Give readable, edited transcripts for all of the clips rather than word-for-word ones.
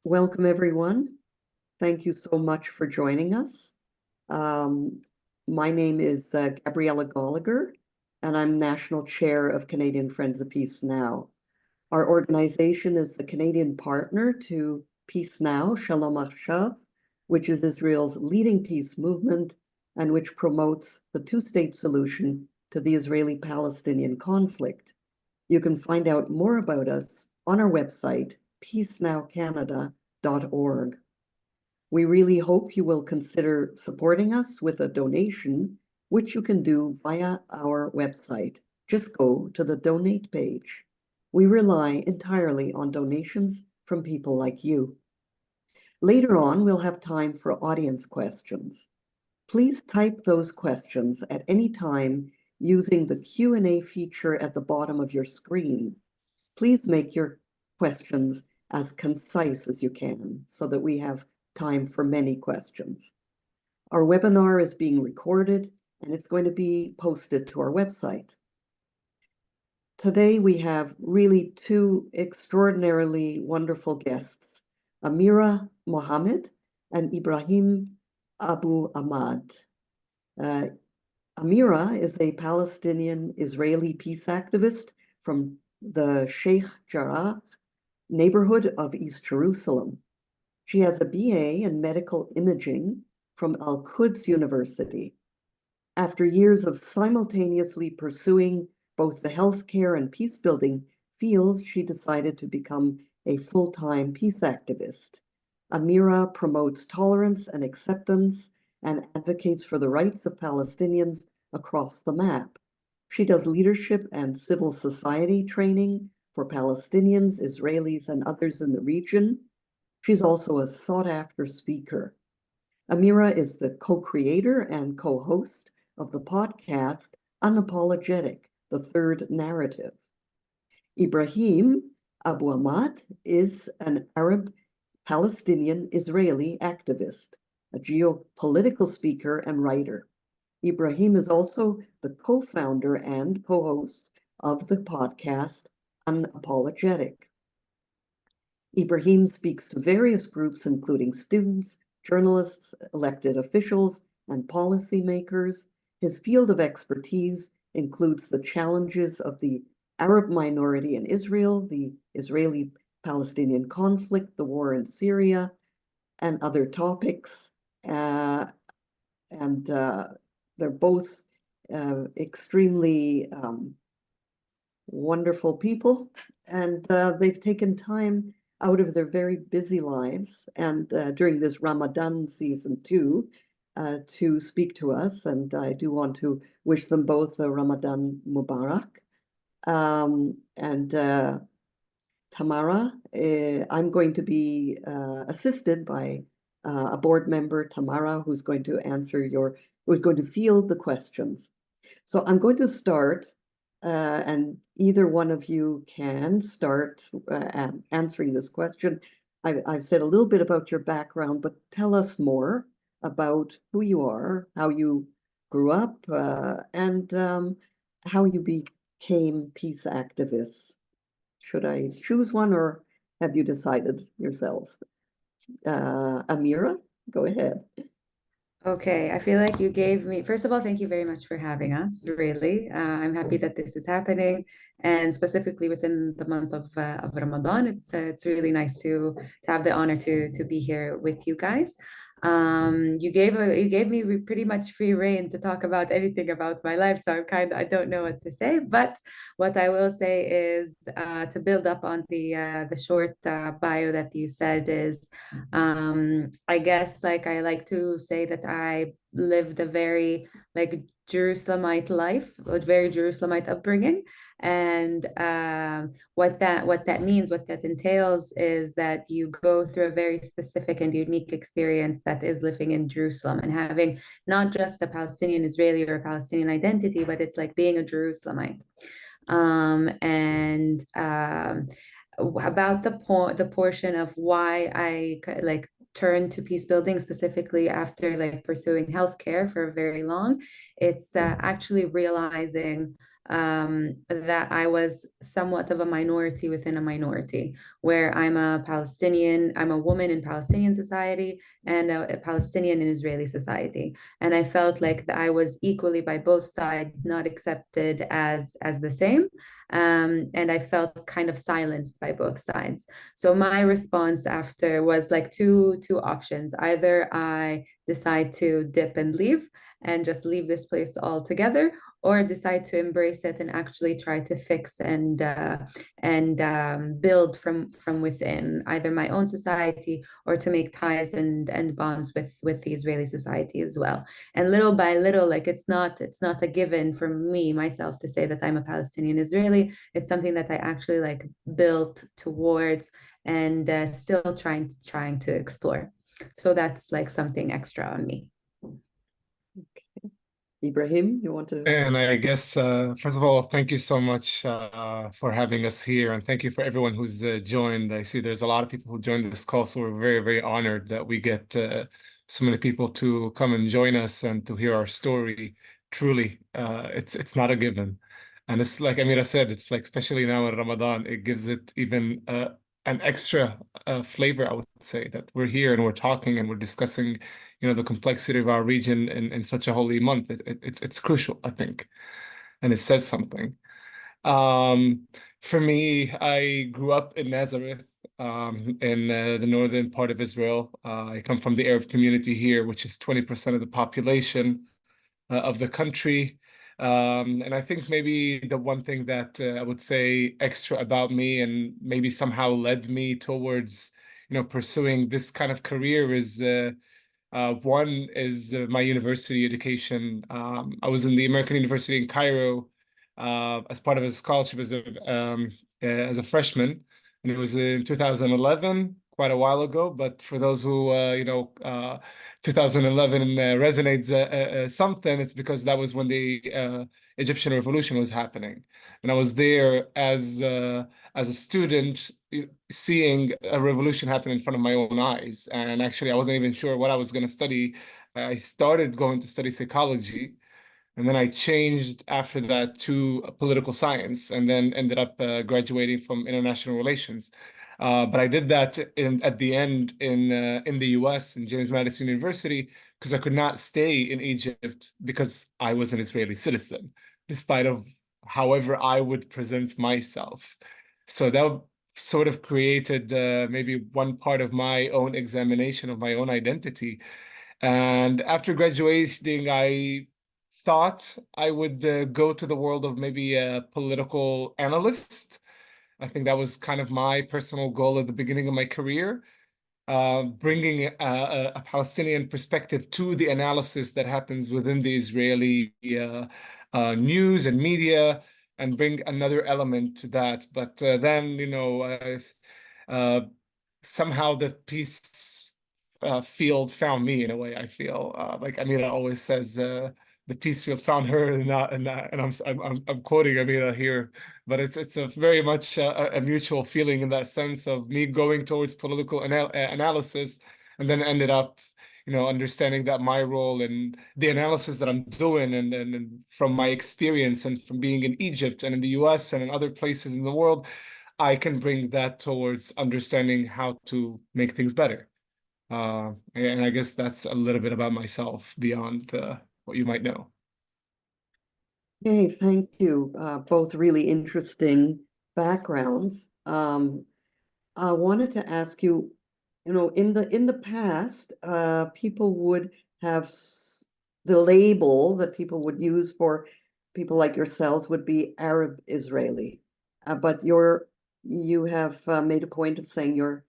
Welcome, everyone. Thank you so much for joining us. My name is Gabriella Gallagher, and I'm National Chair of Canadian Friends of Peace Now. Our organization is the Canadian partner to Peace Now, Shalom Achav, which is Israel's leading peace movement and which promotes the two-state solution to the Israeli-Palestinian conflict. You can find out more about us on our website, peacenowcanada.org. We really hope you will consider supporting us with a donation, which you can do via our website. Just go to the donate page. We rely entirely on donations from people like you. Later on, we'll have time for audience questions. Please type those questions at any time using the Q&A feature at the bottom of your screen. Please make your questions as concise as you can so that we have time for many questions. Our webinar is being recorded and it's going to be posted to our website. Today we have really two extraordinarily wonderful guests, Amira Mohammed and Ibrahim Abu Ahmad. Amira is a Palestinian-Israeli peace activist from the Sheikh Jarrah neighborhood of East Jerusalem. She has a BA in medical imaging from Al-Quds University. After years of simultaneously pursuing both the healthcare and peace-building fields, she decided to become a full-time peace activist. Amira promotes tolerance and acceptance and advocates for the rights of Palestinians across the map. She does leadership and civil society training for Palestinians, Israelis, and others in the region. She's also a sought-after speaker. Amira is the co-creator and co-host of the podcast Unapologetic, the Third Narrative. Ibrahim Abu Ahmad is an Arab Palestinian-Israeli activist, a geopolitical speaker and writer. Ibrahim is also the co-founder and co-host of the podcast Unapologetic. Ibrahim speaks to various groups, including students, journalists, elected officials, and policymakers. His field of expertise includes the challenges of the Arab minority in Israel, the Israeli-Palestinian conflict, the war in Syria, and other topics. They're both extremely wonderful people, and they've taken time out of their very busy lives and during this Ramadan season too, to speak to us. And I do want to wish them both a Ramadan Mubarak. Tamara, I'm going to be assisted by a board member, Tamara, who's going to field the questions. So I'm going to start, and either one of you can start answering this question. I've said a little bit about your background, but tell us more about who you are, how you grew up, and how you became peace activists. Should I choose one, or have you decided yourselves? Amira, go ahead. Okay, I feel like you gave me, first of all, thank you very much for having us, really. I'm happy that this is happening, and specifically within the month of Ramadan. It's really nice to have the honor to be here with you guys. You gave me pretty much free rein to talk about anything about my life, so I don't know what to say. But what I will say is to build up on the short bio that you said is, I guess I like to say that I lived a very Jerusalemite life, a very Jerusalemite upbringing. And what that means, what that entails, is that you go through a very specific and unique experience that is living in Jerusalem and having not just a Palestinian Israeli or a Palestinian identity, but it's like being a Jerusalemite. About the portion of why I turned to peace building specifically after pursuing healthcare for very long, it's actually realizing that I was somewhat of a minority within a minority, where I'm a Palestinian, I'm a woman in Palestinian society and a Palestinian in Israeli society. And I felt like I was equally by both sides not accepted as the same. And I felt kind of silenced by both sides. So my response after was like two options. Either I decide to dip and leave and just leave this place altogether, or decide to embrace it and actually try to fix and build from within either my own society, or to make ties and bonds with the Israeli society as well. And little by little, like it's not a given for me myself to say that I'm a Palestinian Israeli. It's something that I actually like built towards, and still trying to explore. So that's like something extra on me. Ibrahim, you want to? And I guess, first of all, thank you so much for having us here. And thank you for everyone who's joined. I see there's a lot of people who joined this call. So we're very, very honored that we get so many people to come and join us and to hear our story. Truly, it's not a given. And it's like Amira said, it's like, especially now in Ramadan, it gives it even an extra flavor, I would say, that we're here and we're talking and we're discussing the complexity of our region in such a holy month. It's crucial, I think, and it says something. Um, for me, I grew up in Nazareth, in the northern part of Israel. I come from the Arab community here, which is 20% of the population of the country. And I think maybe the one thing that I would say extra about me and maybe somehow led me towards, pursuing this kind of career is one is my university education. I was in the American University in Cairo as part of a scholarship as a freshman, and it was in 2011, quite a while ago. But for those who 2011 resonates something, it's because that was when the Egyptian Revolution was happening, and I was there as a student, seeing a revolution happen in front of my own eyes. And actually, I wasn't even sure what I was going to study. I started going to study psychology, and then I changed after that to political science, and then ended up graduating from international relations. But I did that at the end in the US, in James Madison University, because I could not stay in Egypt because I was an Israeli citizen, despite of however I would present myself. So that sort of created maybe one part of my own examination of my own identity. And after graduating, I thought I would go to the world of maybe a political analyst. I think that was kind of my personal goal at the beginning of my career, bringing a Palestinian perspective to the analysis that happens within the Israeli news and media, and bring another element to that. But then, uh, somehow the peace field found me in a way. I feel like Amira always says, the peace field found her, and I'm quoting Amira here, but it's a very much a mutual feeling in that sense of me going towards political analysis, and then ended up, understanding that my role and the analysis that I'm doing, and from my experience and from being in Egypt and in the US and in other places in the world, I can bring that towards understanding how to make things better. And I guess that's a little bit about myself beyond what you might know. Hey, thank you. Both really interesting backgrounds. I wanted to ask you, in the past, people would have the label that people would use for people like yourselves would be Arab Israeli, but you have made a point of saying you're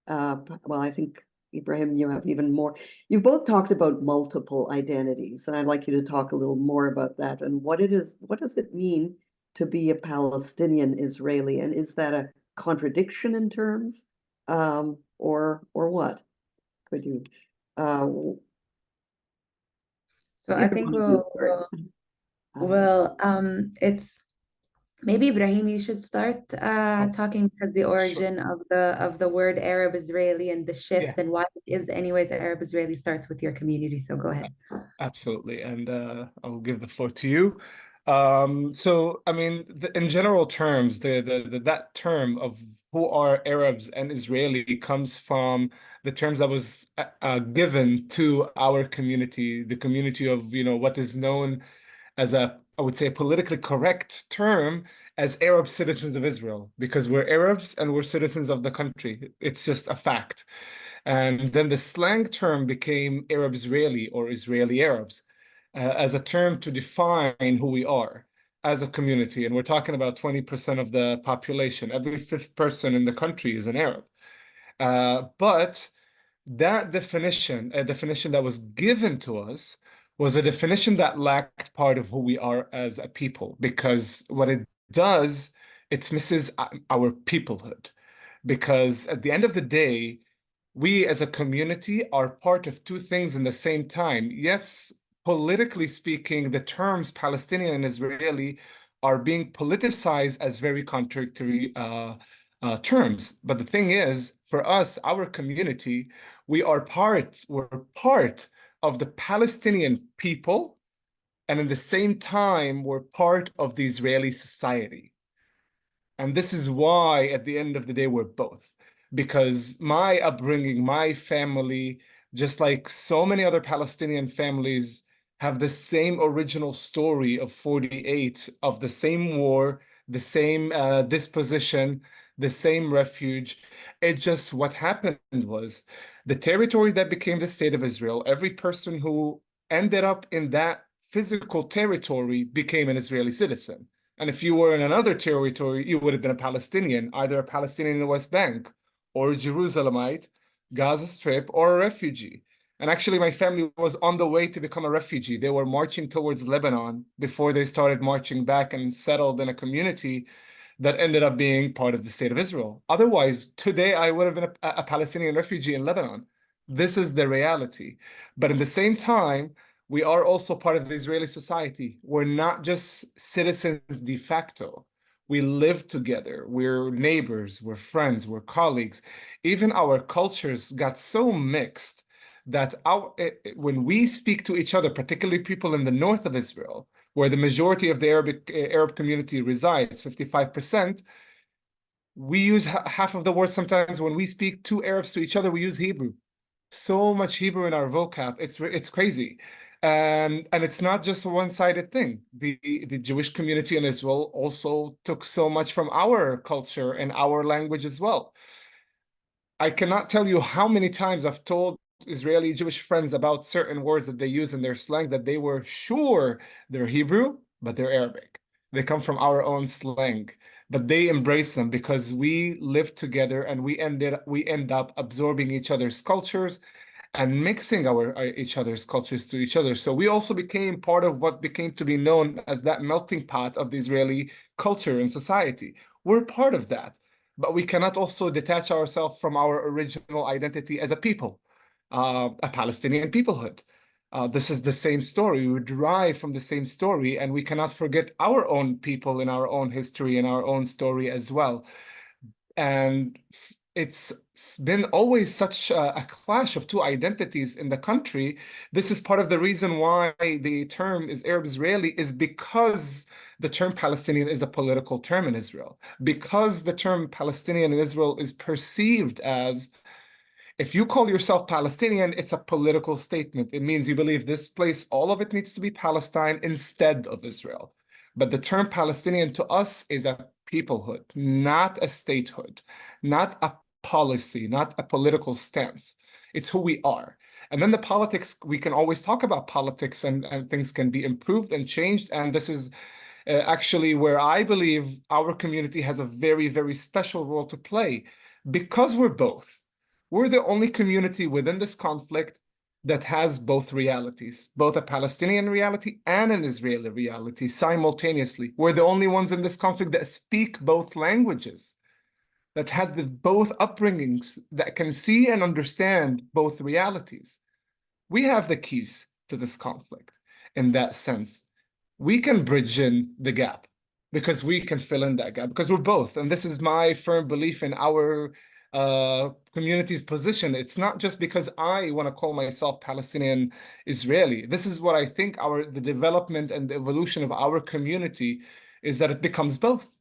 well, I think Ibrahim, you have even more. You both talked about multiple identities, and I'd like you to talk a little more about that and what it is. What does it mean to be a Palestinian Israeli, and is that a contradiction in terms, or what? Could you? Uh, So I Either think one of you, sorry. it's maybe Ibrahim, you should start talking about the Sure. origin of the word Arab Israeli and the Yeah, shift and why it is anyways Arab Israeli starts with your community. So go ahead. absolutely. And I'll give the floor to you. So I mean, in general terms, that term of who are Arabs and Israeli comes from the terms that was given to our community, the community of, what is known as I would say, politically correct term as Arab citizens of Israel, because we're Arabs and we're citizens of the country. It's just a fact. And then the slang term became Arab Israeli or Israeli Arabs as a term to define who we are as a community. And we're talking about 20% of the population. Every fifth person in the country is an Arab. But that definition, a definition that was given to us, was a definition that lacked part of who we are as a people, because what it does, it misses our peoplehood. Because at the end of the day, we as a community are part of two things in the same time. Yes, politically speaking, the terms Palestinian and Israeli are being politicized as very contradictory terms. But the thing is, for us, our community, we're part of the Palestinian people, and at the same time, we're part of the Israeli society. And this is why, at the end of the day, we're both. Because my upbringing, my family, just like so many other Palestinian families, have the same original story of 48, of the same war, the same disposition, the same refuge. It just, what happened was the territory that became the state of Israel, every person who ended up in that physical territory became an Israeli citizen. And if you were in another territory, you would have been a Palestinian, either a Palestinian in the West Bank or a Jerusalemite, Gaza Strip, or a refugee. And actually, my family was on the way to become a refugee. They were marching towards Lebanon before they started marching back and settled in a community that ended up being part of the state of Israel. Otherwise, today I would have been a Palestinian refugee in Lebanon. This is the reality. But at the same time, we are also part of the Israeli society. We're not just citizens de facto. We live together. We're neighbors, we're friends, we're colleagues. Even our cultures got so mixed that when we speak to each other, particularly people in the north of Israel, where the majority of the Arab community resides, 55%, we use half of the words. Sometimes when we speak two Arabs to each other, we use Hebrew. So much Hebrew in our vocab. It's crazy. And it's not just a one-sided thing. The Jewish community in Israel also took so much from our culture and our language as well. I cannot tell you how many times I've told Israeli Jewish friends about certain words that they use in their slang that they were sure they're Hebrew, but they're Arabic. They come from our own slang, but they embrace them because we live together and we end up absorbing each other's cultures and mixing each other's cultures to each other. So we also became part of what became to be known as that melting pot of the Israeli culture and society. We're part of that, but we cannot also detach ourselves from our original identity as a people, a Palestinian peoplehood. This is the same story. We derive from the same story, and we cannot forget our own people in our own history and our own story as well. And it's been always such a clash of two identities in the country. This is part of the reason why the term is Arab Israeli, is because the term Palestinian is a political term in Israel. Because the term Palestinian in Israel is perceived as, if you call yourself Palestinian, it's a political statement. It means you believe this place, all of it needs to be Palestine instead of Israel. But the term Palestinian to us is a peoplehood, not a statehood, not a policy, not a political stance. It's who we are. And then the politics, we can always talk about politics, and things can be improved and changed. And this is actually where I believe our community has a very, very special role to play, because we're both. We're the only community within this conflict that has both realities, both a Palestinian reality and an Israeli reality simultaneously. We're the only ones in this conflict that speak both languages, that had both upbringings, that can see and understand both realities. We have the keys to this conflict in that sense. We can bridge in the gap because we can fill in that gap because we're both. And this is my firm belief in our community's position. It's not just because I want to call myself Palestinian Israeli. This is what I think the development and the evolution of our community is, that it becomes both.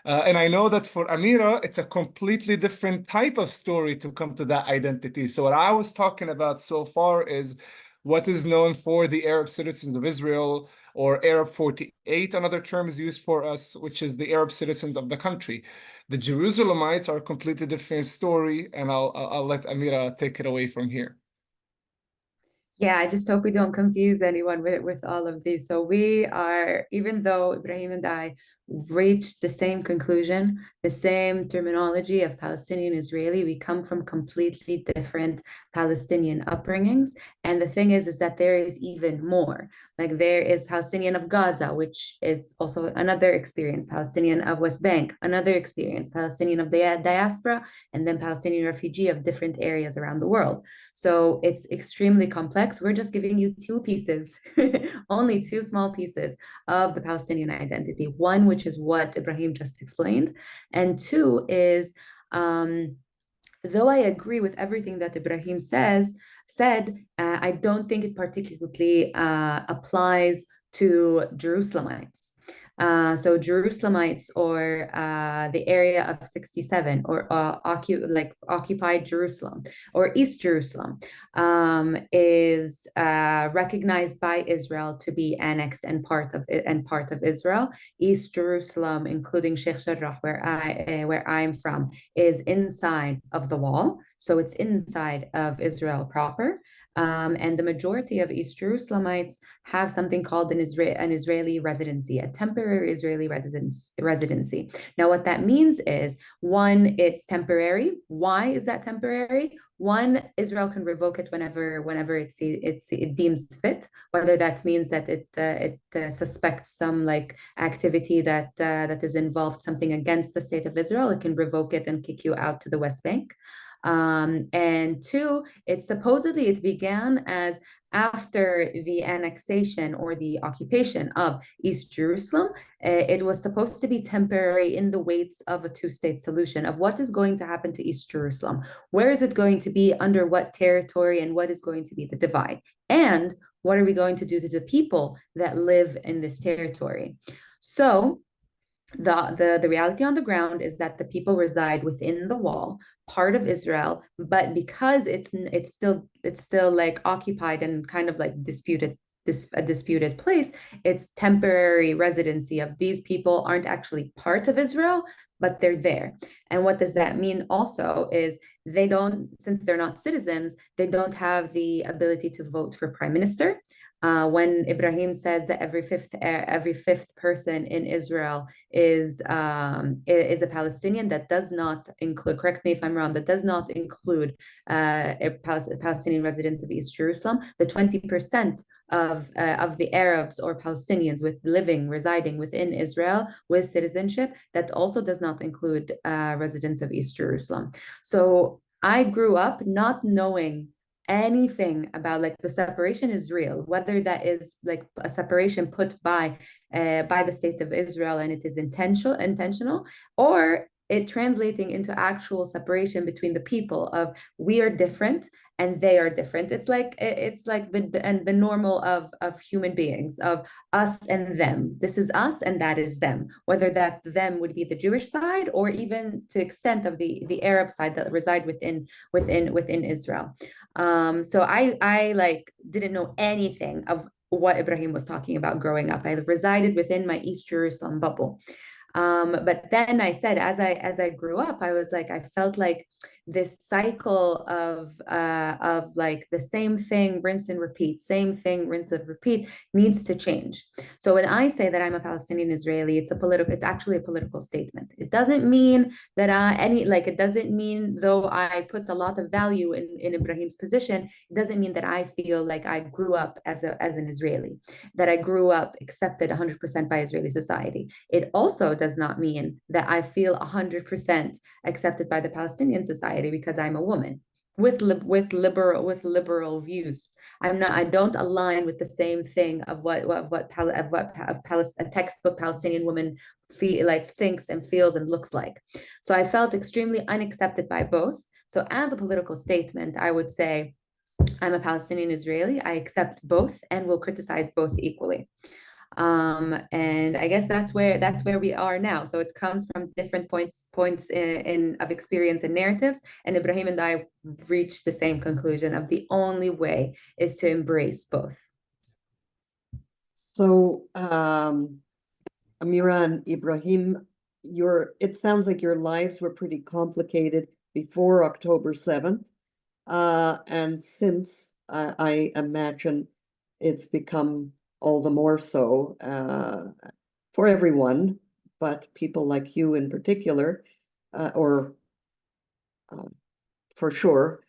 And I know that for Amira, it's a completely different type of story to come to that identity. So what I was talking about so far is what is known for the Arab citizens of Israel, or Arab 48, another term is used for us, which is the Arab citizens of the country. The Jerusalemites are a completely different story, and I'll let Amira take it away from here. Yeah, I just hope we don't confuse anyone with all of these. So we are, even though Ibrahim and I reached the same conclusion, the same terminology of Palestinian Israeli, we come from completely different Palestinian upbringings. And the thing is that there is even more. Like there is Palestinian of Gaza, which is also another experience, Palestinian of West Bank, another experience, Palestinian of the diaspora, and then Palestinian refugee of different areas around the world. So it's extremely complex. We're just giving you two pieces, only two small pieces of the Palestinian identity. One, which is what Ibrahim just explained, and two is, though I agree with everything that Ibrahim said, I don't think it particularly applies to Jerusalemites. So Jerusalemites, or the area of 67, or occupied Jerusalem or East Jerusalem, is recognized by Israel to be annexed and part of Israel. East Jerusalem, including Sheikh Jarrah, where I'm from, is inside of the wall, so it's inside of Israel proper. And the majority of East Jerusalemites have something called an Israeli residency, a temporary Israeli residency. Now, what that means is, one, it's temporary. Why is that temporary? One, Israel can revoke it whenever it deems fit, whether that means that it suspects some like activity that is involved, something against the state of Israel. It can revoke it and kick you out to the West Bank. And two, it began as after the annexation or the occupation of East Jerusalem. It was supposed to be temporary in the weights of a two-state solution of what is going to happen to East Jerusalem. Where is it going to be, under what territory, and what is going to be the divide? And what are we going to do to the people that live in this territory? So the reality on the ground is that the people reside within the wall, part of Israel, but because it's still like occupied and kind of like a disputed place, it's temporary residency of these people aren't actually part of Israel, but they're there. And what does that mean also is since they're not citizens, they don't have the ability to vote for prime minister. When Ibrahim says that every fifth person in Israel is a Palestinian, that does not include, correct me if I'm wrong, that does not include Palestinian residents of East Jerusalem. The 20% of the Arabs or Palestinians residing within Israel with citizenship, that also does not include residents of East Jerusalem. So I grew up not knowing anything about, like, the separation is real, whether that is like a separation put by the state of Israel and it is intentional, or it translating into actual separation between the people of we are different and they are different. It's like the normal of human beings, of us and them. This is us and that is them, whether that them would be the Jewish side or even to extent of the Arab side that reside within Israel. So I like didn't know anything of what Ibrahim was talking about growing up. I resided within my East Jerusalem bubble. But then I said, as I grew up, I was like, I felt like this cycle of like the same thing, rinse and repeat, same thing, rinse and repeat, needs to change. So when I say that I'm a Palestinian Israeli, it's actually a political statement. It doesn't mean that it doesn't mean, though I put a lot of value in Ibrahim's position, it doesn't mean that I feel like I grew up as an Israeli, that I grew up accepted 100% by Israeli society. It also does not mean that I feel 100% accepted by the Palestinian society because I'm a woman. with liberal views. I don't align with the same thing of a textbook Palestinian woman thinks and feels and looks like. So I felt extremely unaccepted by both. So as a political statement, I would say I'm a Palestinian Israeli. I accept both and will criticize both equally. And I guess that's where we are now. So it comes from different points in of experience and narratives. And Ibrahim and I reached the same conclusion of the only way is to embrace both. So, Amira and Ibrahim, it sounds like your lives were pretty complicated before October 7th. And since I imagine it's become all the more so for everyone, but people like you in particular, or for sure.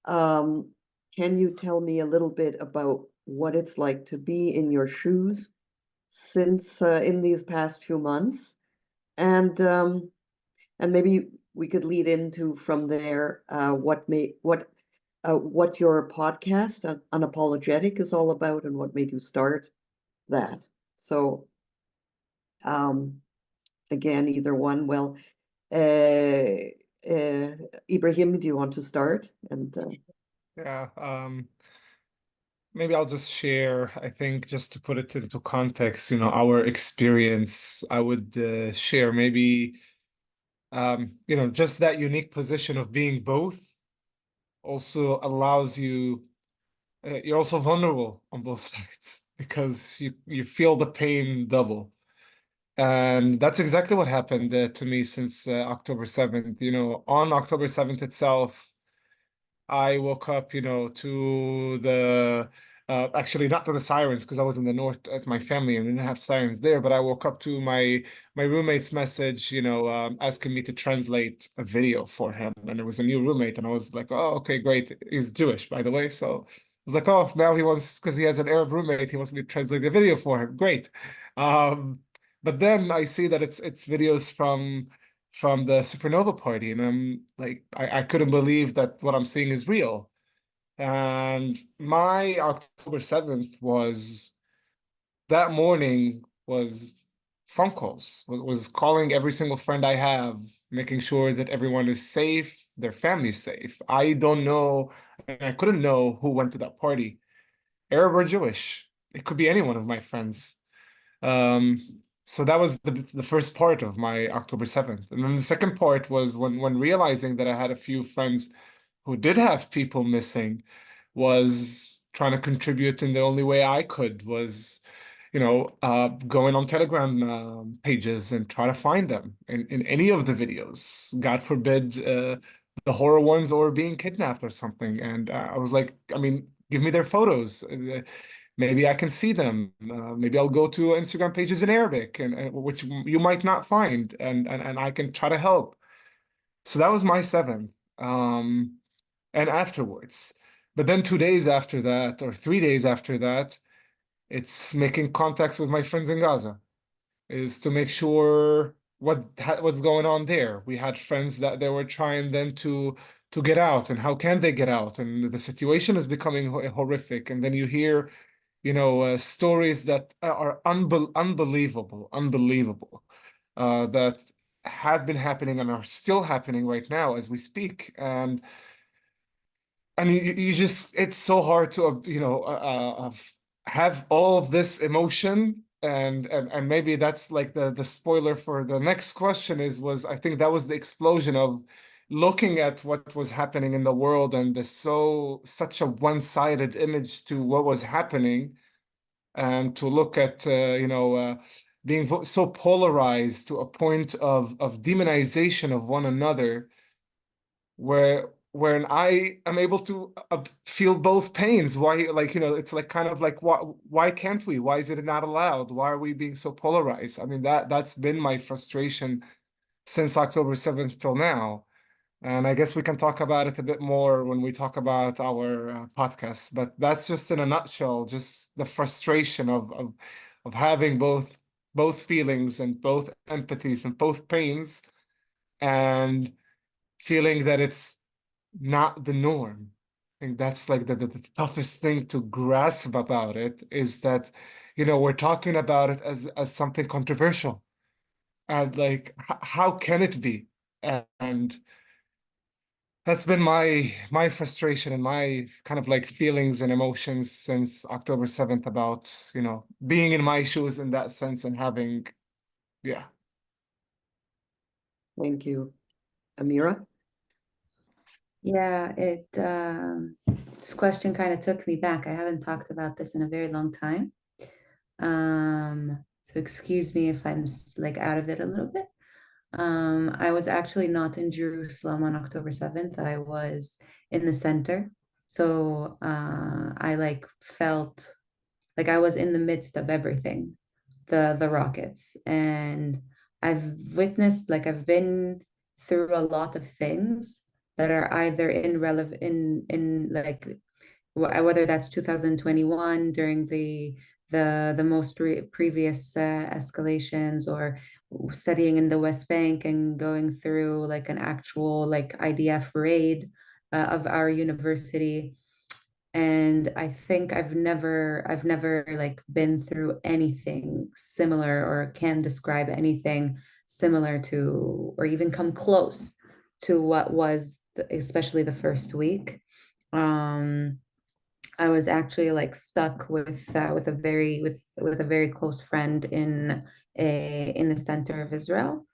Can you tell me a little bit about what it's like to be in your shoes since in these past few months? And maybe we could lead into from there what your podcast Unapologetic is all about and what made you start that. So again, either one. Well, Ibrahim, do you want to start? And Yeah, maybe I'll just share, I think, just to put it into context, our experience. I would share maybe, just that unique position of being both also allows you, you're also vulnerable on both sides because you feel the pain double. And that's exactly what happened to me since October 7th. On October 7th itself, I woke up, to the actually not to the sirens because I was in the north at my family and we didn't have sirens there, but I woke up to my roommate's message, asking me to translate a video for him. And there was a new roommate, and I was like, oh, okay, great. He's Jewish, by the way. So I was like, oh, now he wants, because he has an Arab roommate, he wants me to translate the video for him. Great. But then I see that it's videos from the supernova party, and I'm like, I couldn't believe that what I'm seeing is real. And my October 7th was that morning was phone calls, was calling every single friend I have, making sure that everyone is safe, their family's safe. I don't know, and I couldn't know who went to that party, Arab or Jewish. It could be any one of my friends. Um, so that was the first part of my October 7th. And then the second part was when realizing that I had a few friends who did have people missing, was trying to contribute in the only way I could was, going on Telegram pages and try to find them in any of the videos. God forbid the horror ones or being kidnapped or something. And I was like, I mean, give me their photos. Maybe I can see them. Maybe I'll go to Instagram pages in Arabic, and which you might not find, and I can try to help. So that was my 7th. And afterwards, but then 2 days after that, or 3 days after that, it's making contacts with my friends in Gaza, is to make sure what's going on there. We had friends that they were trying then to get out, and how can they get out? And the situation is becoming horrific. And then you hear stories that are unbelievable, that had been happening and are still happening right now as we speak. And you just, it's so hard to, have all of this emotion. And maybe that's like the spoiler for the next question I think that was the explosion of looking at what was happening in the world, and such a one-sided image to what was happening, and to look at being so polarized to a point of demonization of one another, where I am able to feel both pains. Why, like, it's like kind of like, why can't we? Why is it not allowed? Why are we being so polarized? I mean, that's been my frustration since October 7th till now. And I guess we can talk about it a bit more when we talk about our podcast. But that's just in a nutshell, just the frustration of having both feelings and both empathies and both pains, and feeling that it's not the norm. I think that's like the toughest thing to grasp about it is that, we're talking about it as something controversial. And like, how can it be? And that's been my frustration and my kind of like feelings and emotions since October 7th about, being in my shoes in that sense and having, yeah. Thank you. Amira? Yeah, this question kind of took me back. I haven't talked about this in a very long time. So excuse me if I'm like out of it a little bit. I was actually not in Jerusalem on October 7th. I was in the center. So I like felt like I was in the midst of everything, the rockets. And I've witnessed, like I've been through a lot of things that are either irrelevant in like whether that's 2021 during the most previous escalations, or studying in the West Bank and going through like an actual like IDF raid of our university. And I think I've never like been through anything similar, or can describe anything similar to, or even come close to what was especially the first week. Um, I was actually like stuck with a very close friend in the center of Israel,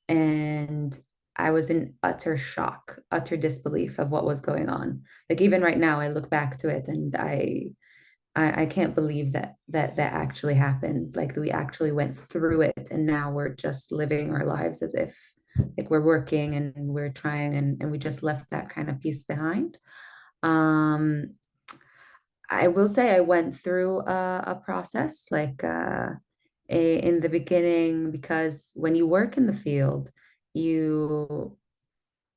and I was in utter shock, utter disbelief of what was going on. Like even right now, I look back to it and I can't believe that actually happened. Like we actually went through it, and now we're just living our lives as if like we're working and we're trying, and we just left that kind of piece behind. Um, I will say I went through a process like in the beginning, because when you work in the field, you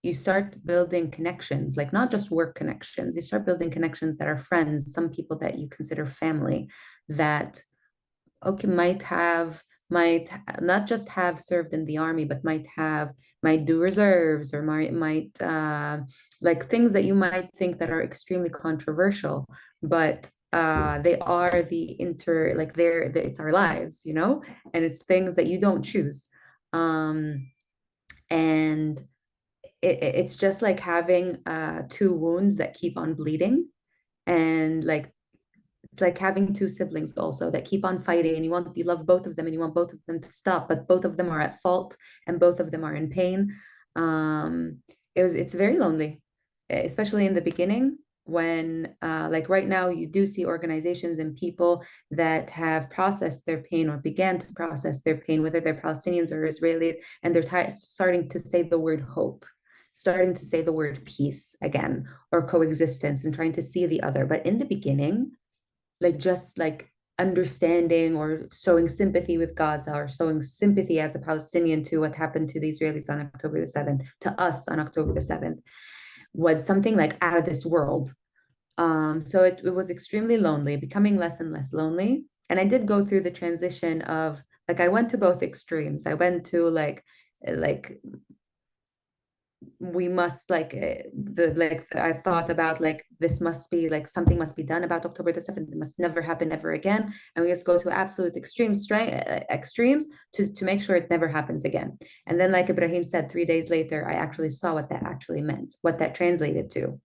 you start building connections, like not just work connections. You start building connections that are friends, some people that you consider family, that okay might not just have served in the army, but might do reserves, or might like things that you might think that are extremely controversial, but they are the inter like it's our lives, and it's things that you don't choose. And it's just like having two wounds that keep on bleeding, and like it's like having two siblings also that keep on fighting, and you love both of them and you want both of them to stop, but both of them are at fault and both of them are in pain. um it's very lonely, especially in the beginning, when like right now you do see organizations and people that have processed their pain, or began to process their pain, whether they're Palestinians or Israelis, and they're starting to say the word hope, starting to say the word peace again, or coexistence, and trying to see the other. But in the beginning, like just like understanding or showing sympathy with Gaza, or showing sympathy as a Palestinian to what happened to the Israelis on October the 7th, to us on October the 7th, was something like out of this world. So it was extremely lonely, becoming less and less lonely. And I did go through the transition of like, I went to both extremes. I went to like we must I thought about like this must be like something must be done about October the 7th. It must never happen ever again, and we just go to absolute extremes to make sure it never happens again. And then, like Ibrahim said, 3 days later I actually saw what that actually meant, what that translated to.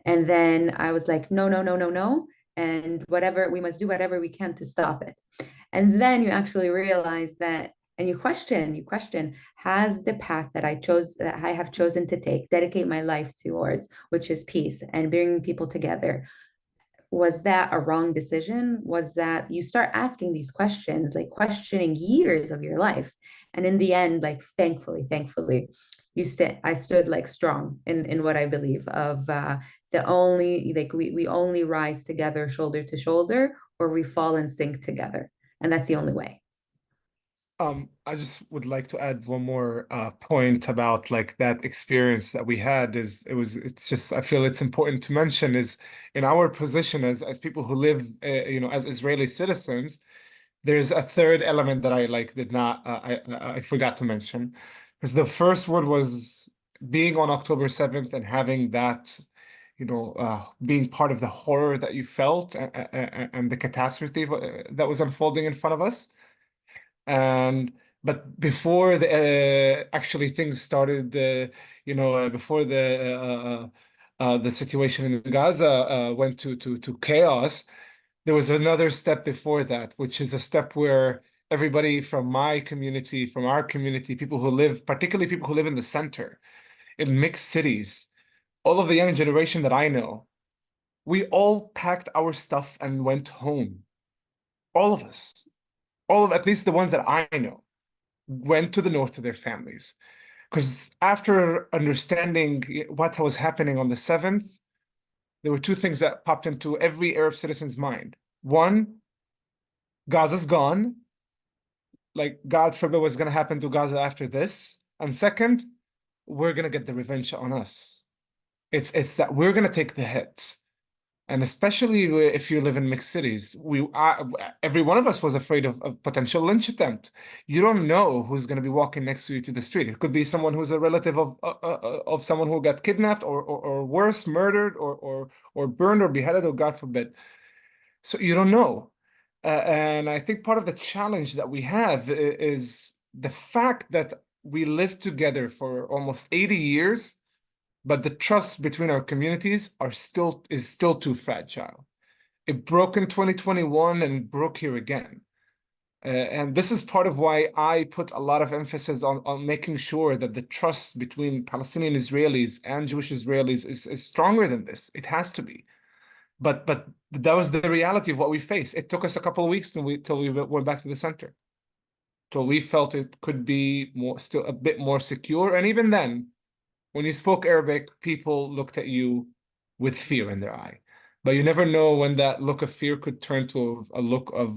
And then I was like, no, no, no, no, no, and whatever, we must do whatever we can to stop it. And then you actually realize that, and you question, has the path that I have chosen to take, dedicate my life towards, which is peace and bringing people together, was that a wrong decision? Was that, you start asking these questions, like questioning years of your life. And in the end, like thankfully, I stood like strong in what I believe of the only like we only rise together, shoulder to shoulder, or we fall and sink together. And that's the only way. I just would like to add one more point about like that experience that we had it's just I feel it's important to mention is in our position as people who live as Israeli citizens, there's a third element that I like did not I forgot to mention, because the first one was being on October 7th and having that, being part of the horror that you felt and the catastrophe that was unfolding in front of us. But before actually things started, before the situation in Gaza went to chaos, there was another step before that, which is a step where everybody from my community, from our community, particularly people who live in the center, in mixed cities, all of the young generation that I know, we all packed our stuff and went home. All of us, at least the ones that I know, went to the north to their families. Because after understanding what was happening on the 7th, there were two things that popped into every Arab citizen's mind. One, Gaza's gone. Like, God forbid what's going to happen to Gaza after this. And second, we're going to get the revenge on us. It's that we're going to take the hit. And especially if you live in mixed cities, every one of us was afraid of a potential lynch attempt. You don't know who's going to be walking next to you to the street. It could be someone who's a relative of someone who got kidnapped or worse, murdered or burned or beheaded, or God forbid. So you don't know. And I think part of the challenge that we have is the fact that we lived together for almost 80 years, but the trust between our communities is still too fragile. It broke in 2021 and it broke here again. And this is part of why I put a lot of emphasis on making sure that the trust between Palestinian Israelis and Jewish Israelis is stronger than this. It has to be. But that was the reality of what we faced. It took us a couple of weeks till we went back to the center, till we felt it could be still a bit more secure. And even then, when you spoke Arabic, people looked at you with fear in their eye. But you never know when that look of fear could turn to a look of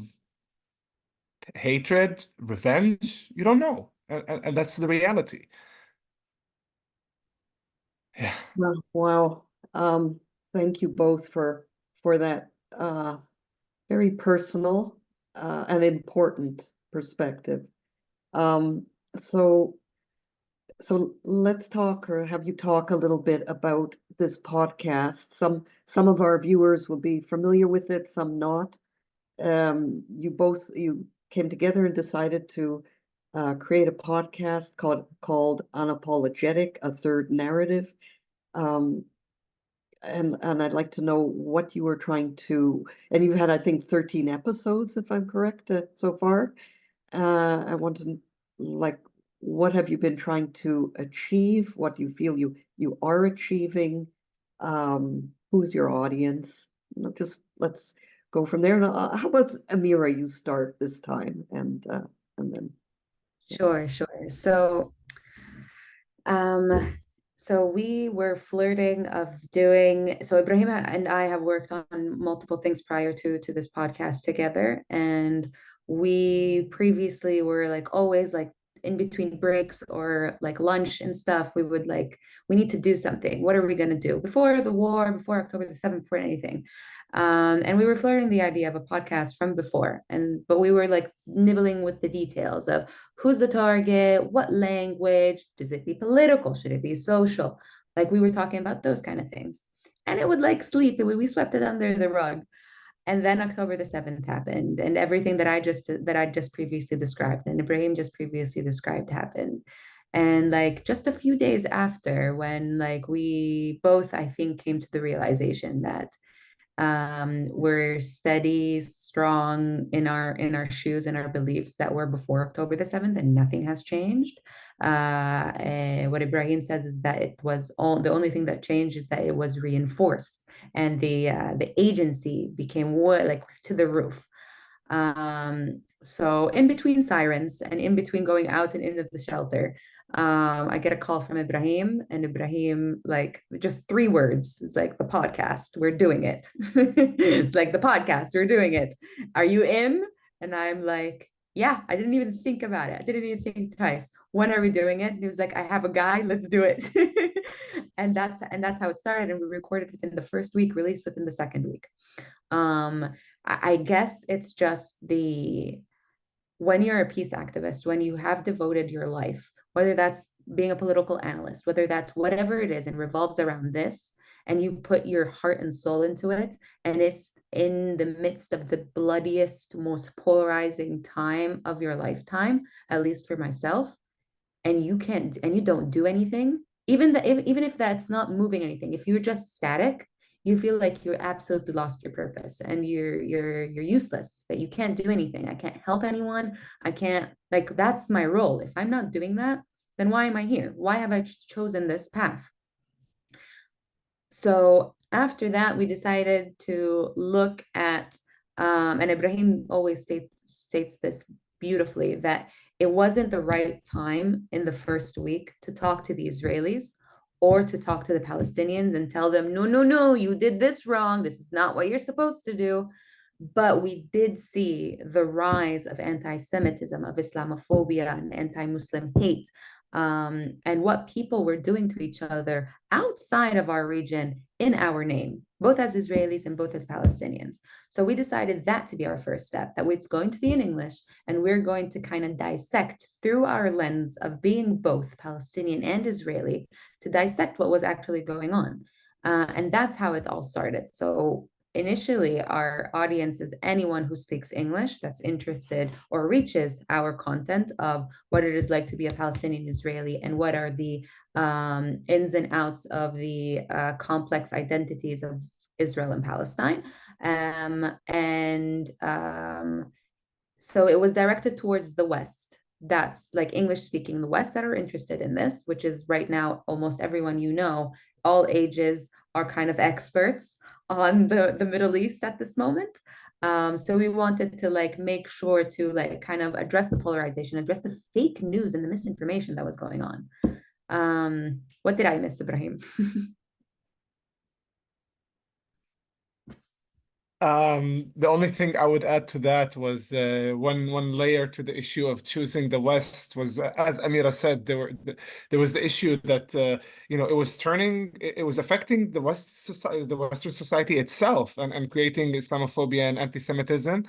hatred, revenge. You don't know. And that's the reality. Yeah. Wow. Thank you both for that very personal and important perspective. So let's talk, or have you talk a little bit about this podcast. Some of our viewers will be familiar with it, some not. You came together and decided to create a podcast called Unapologetic, a Third Narrative. And I'd like to know what you were trying to, and you've had, I think, 13 episodes, if I'm correct, so far. I want to, like, what have you been trying to achieve? What do you feel you are achieving? Who's your audience? Let's go from there. And how about Amira? You start this time, and then. Sure. So we were flirting of doing, so Ibrahim and I have worked on multiple things prior to this podcast together. And we previously were like always like in between breaks or like lunch and stuff, we would like, we need to do something. What are we going to do before the war, before October the 7th, before anything? And we were flirting the idea of a podcast from before, but we were like nibbling with the details of who's the target, what language, does it be political, should it be social? Like we were talking about those kind of things, and it would like sleep. We swept it under the rug, and then October the 7th happened, and everything that I just previously described, and Ibrahim just previously described, happened. And like just a few days after, when like we both, I think, came to the realization that we're steady, strong in our shoes and our beliefs that were before October the 7th, and nothing has changed. What Ibrahim says is that the only thing that changed is that it was reinforced, and the agency became like to the roof. So in between sirens and in between going out and into the shelter, I get a call from Ibrahim, and Ibrahim, like just 3 words, is like, the podcast, we're doing it. It's like, the podcast, we're doing it. Are you in? And I'm like, yeah, I didn't even think about it. I didn't even think twice. When are we doing it? And he was like, I have a guy, let's do it. And that's how it started. And we recorded within the first week, released within the second week. I guess it's just when you're a peace activist, when you have devoted your life, whether that's being a political analyst, whether that's whatever it is and revolves around this, and you put your heart and soul into it, and it's in the midst of the bloodiest, most polarizing time of your lifetime, at least for myself, and you don't do anything, even if that's not moving anything, if you're just static, you feel like you're absolutely lost your purpose and you're useless, that you can't do anything. I can't help anyone. I can't, like, that's my role. If I'm not doing that, then why am I here? Why have I chosen this path? So after that, we decided to look at, and Ibrahim always states this beautifully, that it wasn't the right time in the first week to talk to the Israelis or to talk to the Palestinians and tell them, no, no, no, you did this wrong. This is not what you're supposed to do. But we did see the rise of anti-Semitism, of Islamophobia and anti-Muslim hate, and what people were doing to each other outside of our region in our name, both as Israelis and both as Palestinians. So we decided that to be our first step, that it's going to be in English, and we're going to kind of dissect through our lens of being both Palestinian and Israeli, to dissect what was actually going on. And that's how it all started. So initially, our audience is anyone who speaks English that's interested or reaches our content of what it is like to be a Palestinian Israeli and what are the ins and outs of the complex identities of Israel and Palestine. So it was directed towards the West. That's like English speaking the West that are interested in this, which is right now almost everyone you know, all ages, are kind of experts on the Middle East at this moment. So we wanted to like make sure to like kind of address the polarization, address the fake news and the misinformation that was going on. What did I miss, Ibrahim? The only thing I would add to that was one layer to the issue of choosing the West was, as Amira said, there was the issue that it was affecting the Western society itself, and creating Islamophobia and anti-Semitism.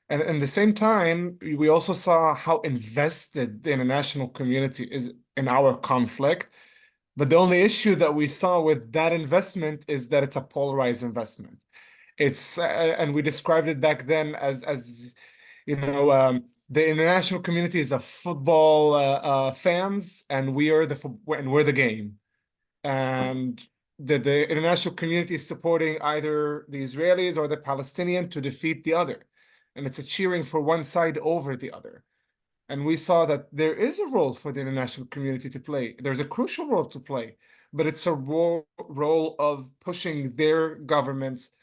And at the same time, we also saw how invested the international community is in our conflict. But the only issue that we saw with that investment is that it's a polarized investment. It's and we described it back then as the international community is a football fans, and we're the game, and the international community is supporting either the Israelis or the Palestinian to defeat the other, and it's a cheering for one side over the other. And we saw that there is a role for the international community to play. There's a crucial role to play, but it's a role of pushing their governments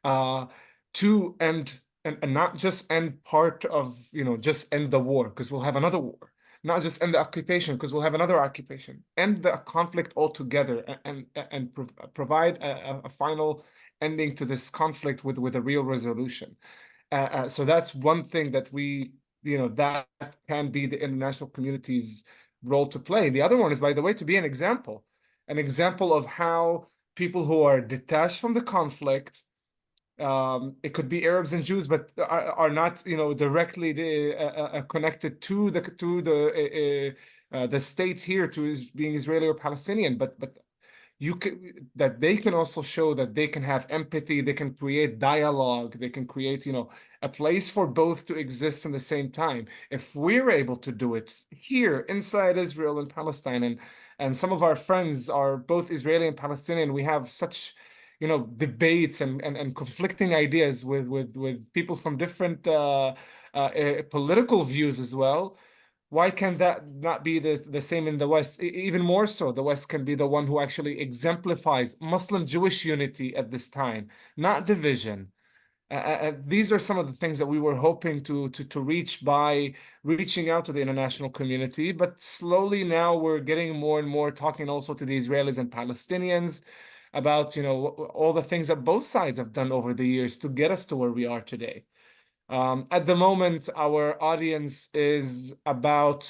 to end, and not just end part of, just end the war, because we'll have another war. Not just end the occupation, because we'll have another occupation. End the conflict altogether, and provide a final ending to this conflict with a real resolution. So that's one thing that that can be the international community's role to play. The other one is, by the way, to be an example of how people who are detached from the conflict, it could be Arabs and Jews, but are not, directly connected to the state here, to being Israeli or Palestinian, but that they can also show that they can have empathy, they can create dialogue, they can create, a place for both to exist in the same time. If we're able to do it here inside Israel and Palestine, and some of our friends are both Israeli and Palestinian, we have such debates and conflicting ideas with people from different political views as well. Why can that not be the same in the West? Even more so, the West can be the one who actually exemplifies Muslim-Jewish unity at this time, not division. These are some of the things that we were hoping to reach by reaching out to the international community. But slowly now we're getting more and more talking also to the Israelis and Palestinians about, all the things that both sides have done over the years to get us to where we are today. At the moment, our audience is about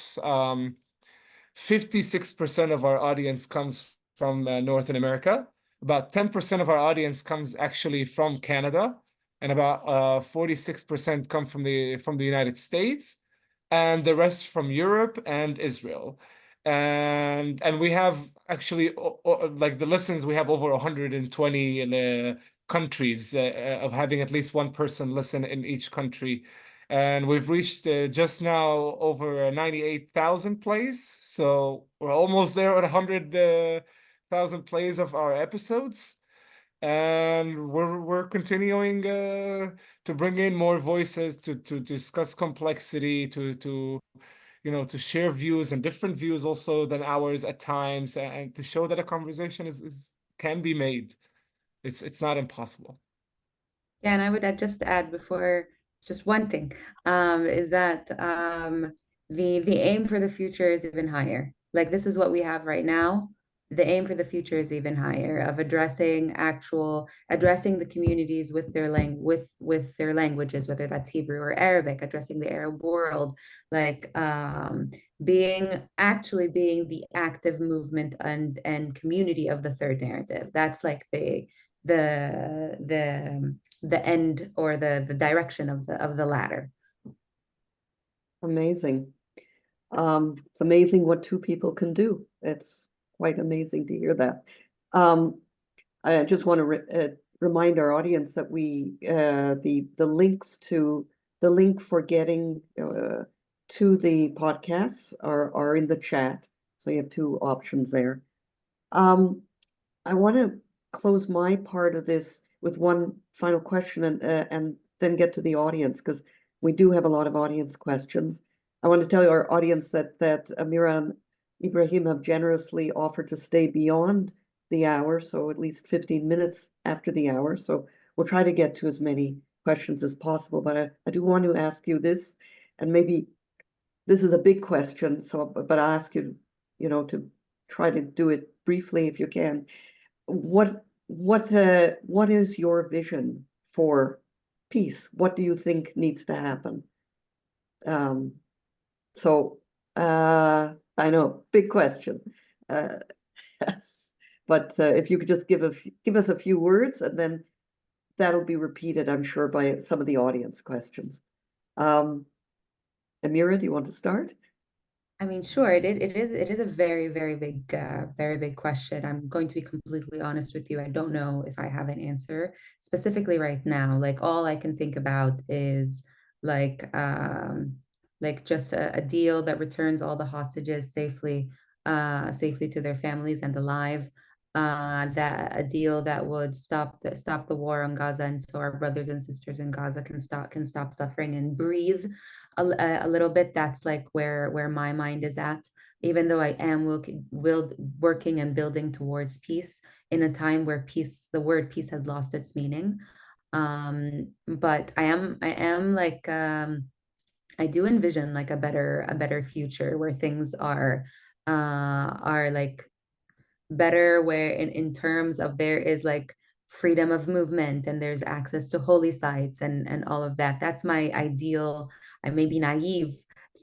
56% of our audience comes from North America. About 10% of our audience comes actually from Canada, and about 46% come from the United States, and the rest from Europe and Israel. and we have actually like the listens, we have over 120 countries of having at least one person listen in each country, and we've reached just now over 98,000 plays, so we're almost there at 100,000 plays of our episodes. And we're continuing to bring in more voices to discuss complexity, to to share views and different views also than ours at times, and to show that a conversation is can be made. It's not impossible. Yeah, and I would just add before just one thing, is that the aim for the future is even higher. Like this is what we have right now. The aim for the future is even higher of addressing the communities with their with their languages, whether that's Hebrew or Arabic, addressing the Arab world, like being the active movement and community of the third narrative. That's like the end or the direction of the latter. Amazing. It's amazing what two people can do. It's quite amazing to hear that. I just want to remind our audience that the links to the link for getting to the podcasts are in the chat, so you have two options there. I want to close my part of this with one final question and then get to the audience, because we do have a lot of audience questions. I want to tell our audience that Amira and Ibrahim have generously offered to stay beyond the hour, so at least 15 minutes after the hour. So we'll try to get to as many questions as possible. But I do want to ask you this, and maybe this is a big question, so but I'll ask you, to try to do it briefly if you can. What is your vision for peace? What do you think needs to happen? I know, big question. Yes, but if you could just give us a few words, and then that'll be repeated, I'm sure, by some of the audience questions. Amira, do you want to start? I mean, sure, it is a very, very big question. I'm going to be completely honest with you. I don't know if I have an answer specifically right now. Like all I can think about is like just a deal that returns all the hostages safely to their families and alive. That a deal that would stop the war on Gaza, and so our brothers and sisters in Gaza can stop suffering and breathe a little bit. That's like where my mind is at, even though I am working and building towards peace in a time where the word peace has lost its meaning. But I am like I do envision like a better future where things are like better, where in terms of there is like freedom of movement and there's access to holy sites and all of that. That's my ideal. I may be naive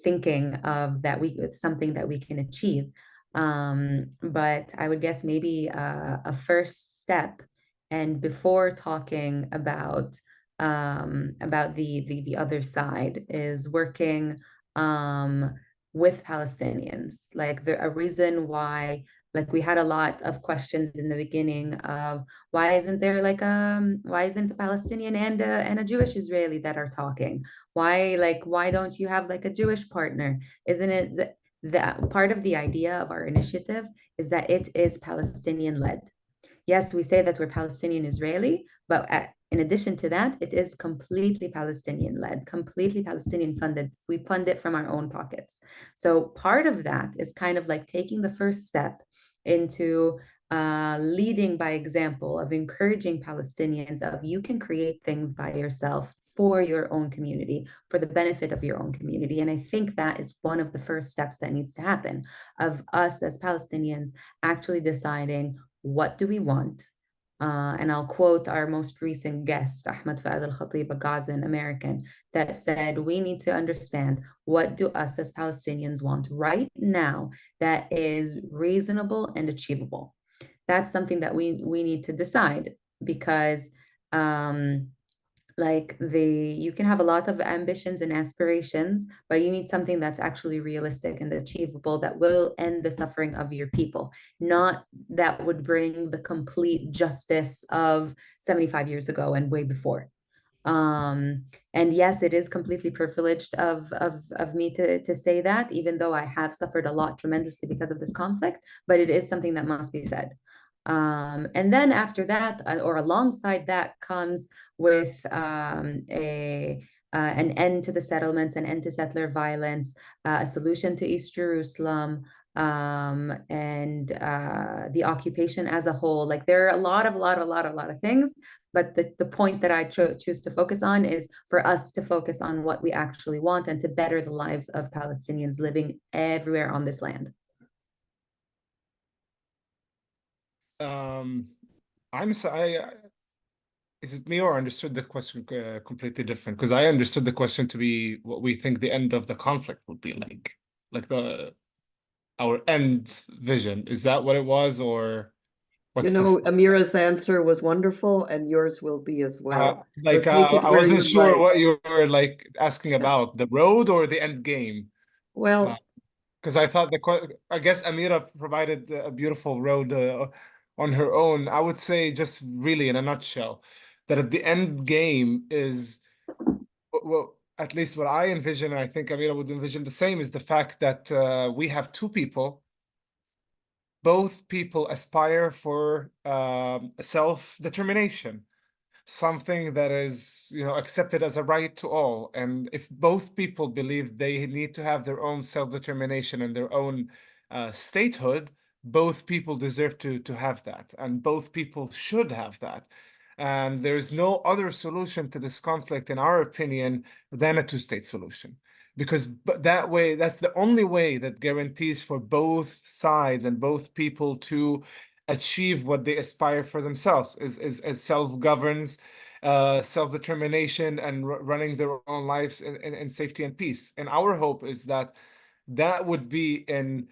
thinking of that something that we can achieve. But I would guess maybe a first step, and before talking about the other side, is working with Palestinians. Like a reason why, like we had a lot of questions in the beginning of why isn't a Palestinian and a Jewish Israeli that are talking? Why don't you have like a Jewish partner? Isn't it that part of the idea of our initiative is that it is Palestinian led? Yes, we say that we're Palestinian-Israeli, but in addition to that, it is completely Palestinian led, completely Palestinian funded. We fund it from our own pockets. So part of that is kind of like taking the first step into leading by example, of encouraging Palestinians of you can create things by yourself for your own community, for the benefit of your own community. And I think that is one of the first steps that needs to happen, of us as Palestinians actually deciding, what do we want? And I'll quote our most recent guest, Ahmed Fa'ad al-Khatib, a Gazan American, that said, we need to understand, what do us as Palestinians want right now that is reasonable and achievable? That's something that we need to decide, because like you can have a lot of ambitions and aspirations, but you need something that's actually realistic and achievable that will end the suffering of your people, not that would bring the complete justice of 75 years ago and way before. And yes, it is completely privileged of me to say that, even though I have suffered a lot tremendously because of this conflict, but it is something that must be said. And then after that, or alongside that, comes with an end to the settlements, an end to settler violence, a solution to East Jerusalem, and the occupation as a whole. Like there are a lot of things, but the point that I choose to focus on is for us to focus on what we actually want and to better the lives of Palestinians living everywhere on this land. Is it me or I understood the question completely different? Because I understood the question to be what we think the end of the conflict would be like our end vision. Is that what it was, or You what's know, this? Amira's answer was wonderful, and yours will be as well. So take it I where wasn't you'd sure like. what you were like asking about, the road or the end game. Well, Because I thought I guess Amira provided a beautiful road on her own. I would say just really in a nutshell that at the end game is well, at least what I envision, and I think Amira would envision the same, is the fact that we have two people. Both people aspire for self-determination, something that is, accepted as a right to all. And if both people believe they need to have their own self-determination and their own statehood, both people deserve to have that, and both people should have that. And there's no other solution to this conflict, in our opinion, than a two-state solution. Because that way, that's the only way that guarantees for both sides and both people to achieve what they aspire for themselves is self-governance, self-determination, and running their own lives in safety and peace. And our hope is that that would be in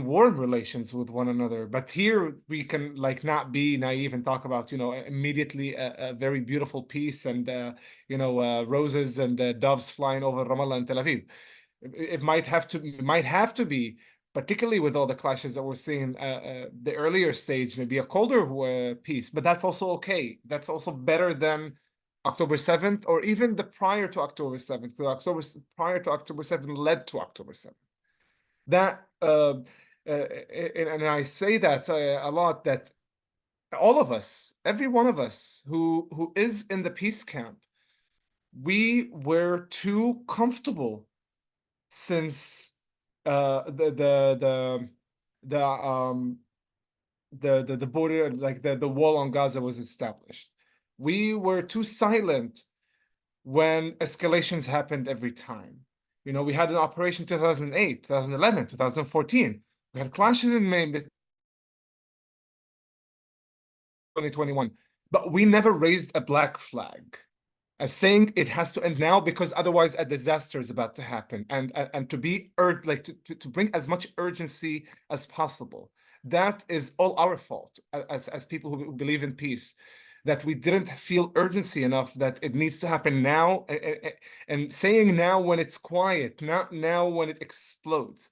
warm relations with one another. But here we can like not be naive and talk about, immediately a very beautiful peace and roses and doves flying over Ramallah and Tel Aviv. It might have to be, particularly with all the clashes that we're seeing, the earlier stage, maybe a colder peace, but that's also okay. That's also better than October 7th, or even the prior to October 7th, because prior to October 7th led to October 7th. That, and I say that a lot, that all of us, every one of us who is in the peace camp, we were too comfortable since the border, like the wall on Gaza was established. We were too silent when escalations happened every time. We had an operation 2008, 2011, 2014. We had clashes in May 2021, but we never raised a black flag as saying it has to end now, because otherwise a disaster is about to happen, and to be like to bring as much urgency as possible. That is all our fault as people who believe in peace, that we didn't feel urgency enough that it needs to happen now, and saying now when it's quiet, not now when it explodes.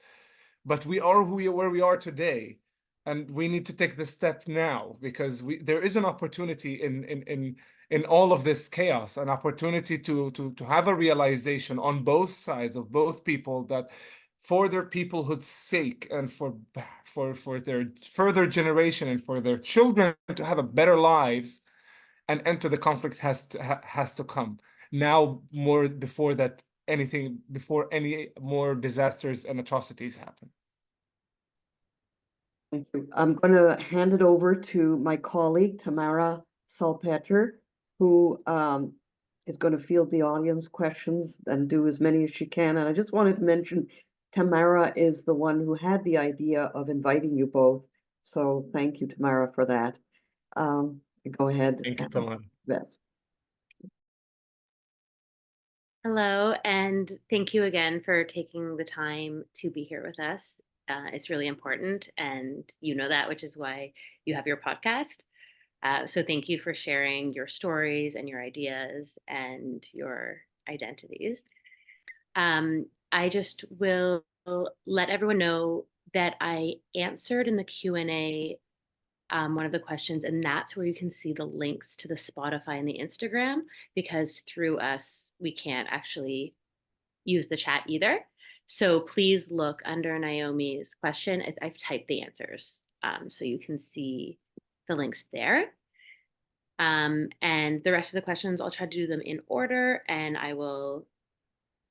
But we are where we are today, and we need to take the step now, because there is an opportunity in all of this chaos, an opportunity to have a realization on both sides of both people that for their peoplehood's sake, and for their further generation, and for their children to have a better lives, an end to the conflict has to come now, more before any more disasters and atrocities happen. thank you. I'm going to hand it over to my colleague, Tamara Salpeter, who is going to field the audience questions and do as many as she can. And I just wanted to mention, Tamara is the one who had the idea of inviting you both. So thank you, Tamara, for that. Go ahead. Thank you, Tamara. Yes. Hello, and thank you again for taking the time to be here with us. It's really important, and you know that, which is why you have your podcast. So thank you for sharing your stories and your ideas and your identities. I just will let everyone know that I answered in the Q&A one of the questions, and that's where you can see the links to the Spotify and the Instagram, because through us, we can't actually use the chat either. So please look under Naomi's question. I've typed the answers, so you can see the links there. And the rest of the questions, I'll try to do them in order, and I will,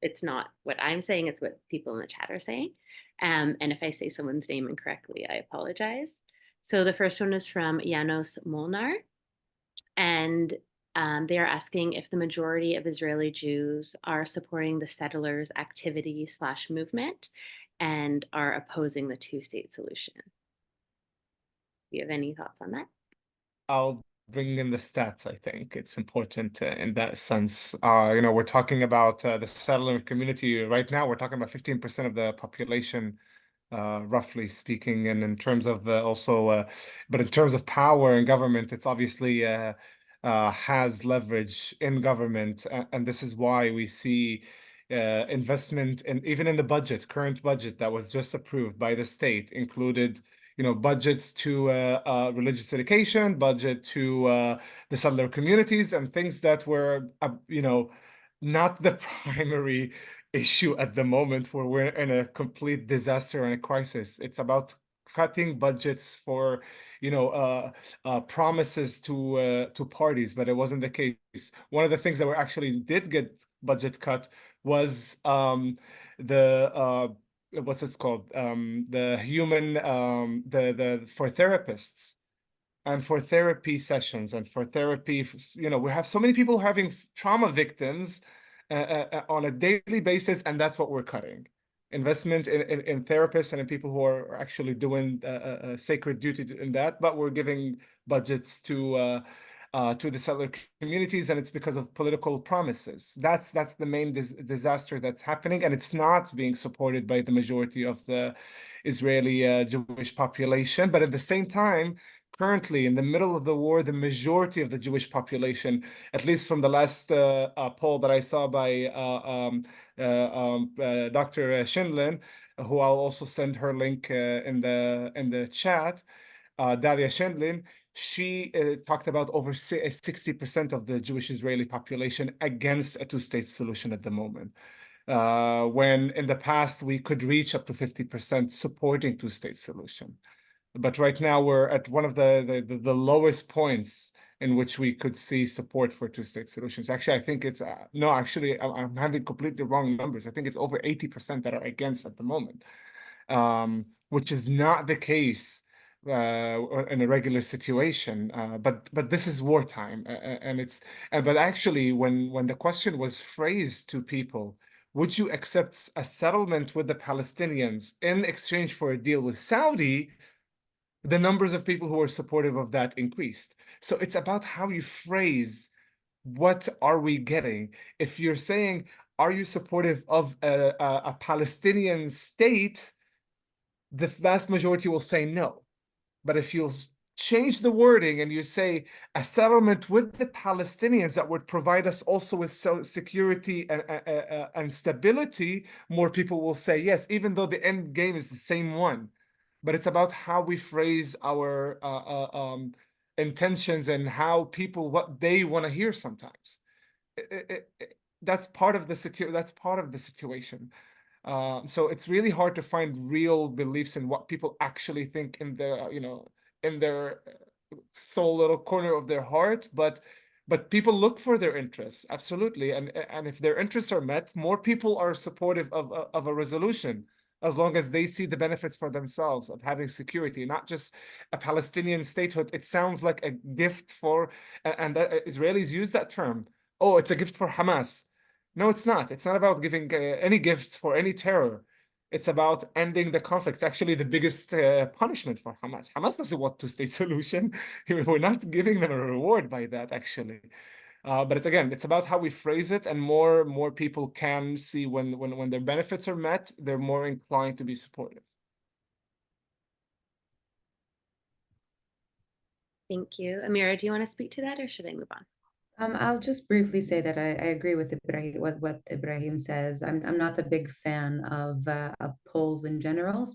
it's not what I'm saying, it's what people in the chat are saying. And if I say someone's name incorrectly, I apologize. So the first one is from Janos Molnar, and they are asking if the majority of Israeli Jews are supporting the settlers' activity / movement and are opposing the two-state solution. Do you have any thoughts on that? I'll bring in the stats. I think it's important in that sense. We're talking about the settler community right now. We're talking about 15% of the population, roughly speaking, and in terms of but in terms of power and government, it's obviously has leverage in government, and this is why we see investment, and even in the current budget that was just approved by the state, included budgets to religious education, budget to the settler communities, and things that were not the primary issue at the moment, where we're in a complete disaster and a crisis. It's about cutting budgets for promises to parties, but it wasn't the case. One of the things that we actually did get budget cut was the what's it's called, the human the for therapists and for therapy sessions and for therapy. We have so many people having trauma victims on a daily basis, and that's what we're cutting. Investment in therapists and in people who are actually doing a sacred duty in that, but we're giving budgets to the settler communities, and it's because of political promises. That's the main disaster that's happening, and it's not being supported by the majority of the Israeli Jewish population. But at the same time, currently, in the middle of the war, the majority of the Jewish population, at least from the last poll that I saw by Dr. Schindlin, who I'll also send her link in the chat, Dalia Schindlin, she talked about over 60% of the Jewish Israeli population against a two-state solution at the moment. When in the past we could reach up to 50% supporting two-state solution. But right now we're at one of the lowest points in which we could see support for two-state solutions. Actually, I think it's no, actually, I'm having completely wrong numbers. I think it's over 80% that are against at the moment, which is not the case in a regular situation. But this is wartime, but actually, when the question was phrased to people, would you accept a settlement with the Palestinians in exchange for a deal with Saudi? The numbers of people who are supportive of that increased. So it's about how you phrase, what are we getting? If you're saying, are you supportive of a Palestinian state? The vast majority will say no. But if you change the wording and you say a settlement with the Palestinians that would provide us also with security and stability, more people will say yes, even though the end game is the same one. But it's about how we phrase our intentions and how people, what they want to hear sometimes. That's part of the situation. So it's really hard to find real beliefs in what people actually think in their soul little corner of their heart, but people look for their interests, absolutely, and if their interests are met, more people are supportive of a resolution, as long as they see the benefits for themselves of having security, not just a Palestinian statehood. It sounds like a gift for, and Israelis use that term. Oh, it's a gift for Hamas. No, it's not. It's not about giving any gifts for any terror. It's about ending the conflict. It's actually the biggest punishment for Hamas. Hamas doesn't want two-state solution. We're not giving them a reward by that, actually. But it's about how we phrase it, and more people can see when their benefits are met, they're more inclined to be supportive. Thank you. Amira, do you want to speak to that or should I move on? I'll just briefly say that I agree with Ibrahim, what Ibrahim says. I'm not a big fan of polls in general,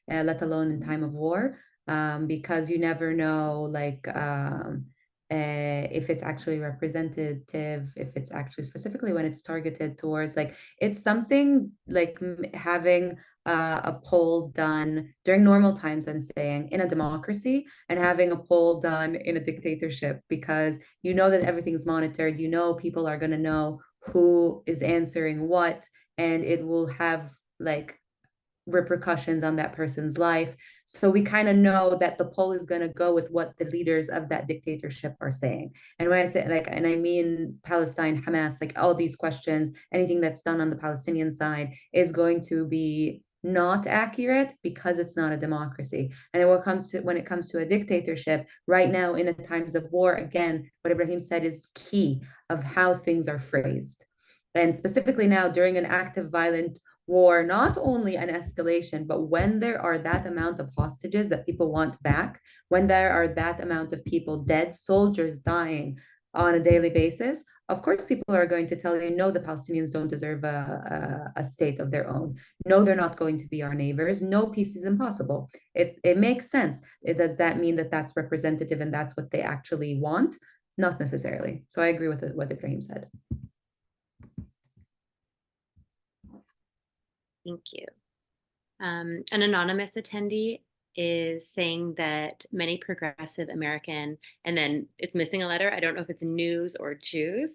let alone in time of war, because you never know, like, if it's actually representative, if it's actually specifically when it's targeted towards, like, it's something like having a poll done during normal times, I'm saying, in a democracy, and having a poll done in a dictatorship, because you know that everything's monitored, you know people are going to know who is answering what, and it will have like repercussions on that person's life. So we kind of know that the poll is going to go with what the leaders of that dictatorship are saying. And when I say, like, and I mean Palestine, Hamas, like all these questions, anything that's done on the Palestinian side is going to be not accurate because it's not a democracy. And when it comes to a dictatorship, right now in the times of war, again, what Ibrahim said is key of how things are phrased. And specifically now during an active violent war, not only an escalation, but when there are that amount of hostages that people want back, when there are that amount of people dead, soldiers dying on a daily basis, of course, people are going to tell you, no, the Palestinians don't deserve a state of their own. No, they're not going to be our neighbors. No, peace is impossible. It makes sense. Does that mean that that's representative and that's what they actually want? Not necessarily. So I agree with what Ibrahim said. Thank you. An anonymous attendee is saying that many progressive American, and then it's missing a letter, I don't know if it's news or Jews,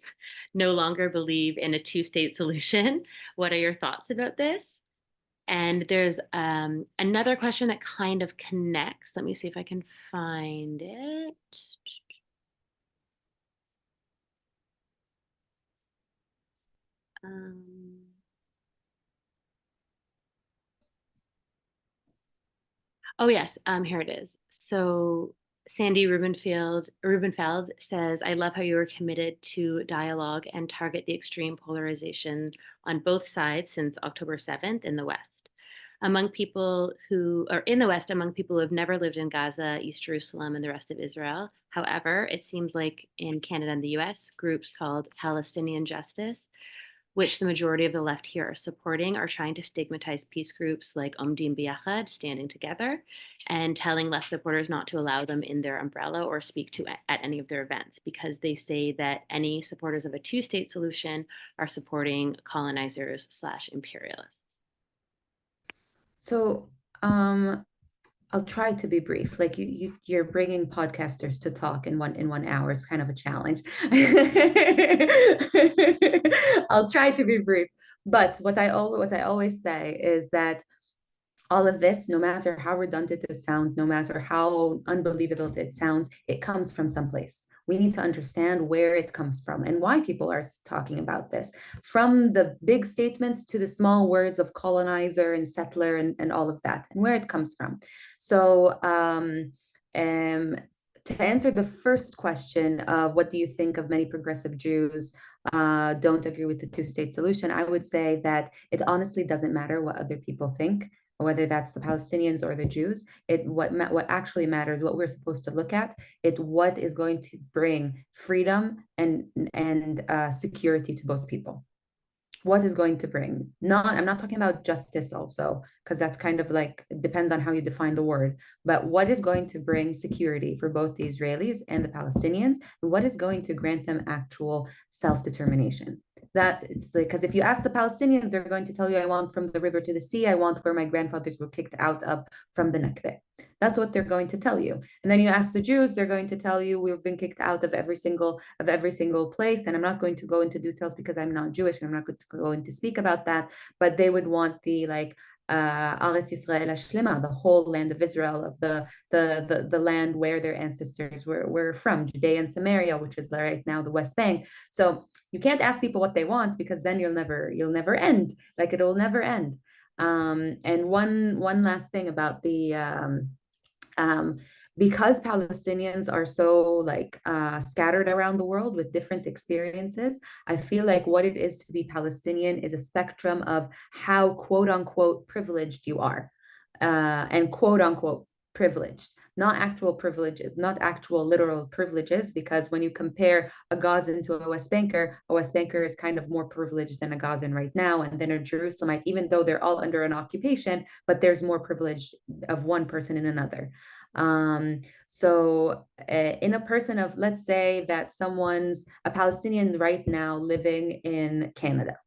no longer believe in a two-state solution. What are your thoughts about this? And there's another question that kind of connects. Let me see if I can find it. Oh yes, here it is. So Sandy Rubenfeld says, I love how you are committed to dialogue and target the extreme polarization on both sides since October 7th in the West. Among people who are in the West, among people who have never lived in Gaza, East Jerusalem, and the rest of Israel. However, it seems like in Canada and the US, groups called Palestinian Justice, which the majority of the left here are supporting, are trying to stigmatize peace groups like Omdim B'Yachad, Standing Together, and telling left supporters not to allow them in their umbrella or speak to at any of their events, because they say that any supporters of a two-state solution are supporting colonizers/imperialists. So I'll try to be brief. Like you're bringing podcasters to talk in 1 hour. It's kind of a challenge. I'll try to be brief. But what I always say is that all of this, no matter how redundant it sounds, no matter how unbelievable it sounds, it comes from someplace. We need to understand where it comes from and why people are talking about this. From the big statements to the small words of colonizer and settler and all of that, and where it comes from. So to answer the first question of what do you think of many progressive Jews don't agree with the two-state solution, I would say that it honestly doesn't matter what other people think, whether that's the Palestinians or the Jews. What actually matters, what we're supposed to look at, what is going to bring freedom and security to both people. What is going to bring, I'm not talking about justice also, because that's kind of like, it depends on how you define the word, but what is going to bring security for both the Israelis and the Palestinians, and what is going to grant them actual self-determination. That it's like, because if you ask the Palestinians, they're going to tell you, I want from the river to the sea, I want where my grandfathers were kicked out of from the Nakba. That's what they're going to tell you. And then you ask the Jews, they're going to tell you, we've been kicked out of every single place. And I'm not going to go into details because I'm not Jewish, and I'm not going to go into speak about that, but they would want the like Eretz Yisrael Hashlema, the whole land of Israel, of the land where their ancestors were from, Judea and Samaria, which is right now the West Bank. So you can't ask people what they want, because then you'll never end. Like, it'll never end. And one last thing about the because Palestinians are so like scattered around the world with different experiences, I feel like what it is to be Palestinian is a spectrum of how quote unquote privileged you are, and quote unquote privileged, not actual privileges, not actual literal privileges, because when you compare a Gazan to a West Banker is kind of more privileged than a Gazan right now, and then a Jerusalemite, even though they're all under an occupation, but there's more privilege of one person in another. So in a person of, let's say that someone's a Palestinian right now living in Canada,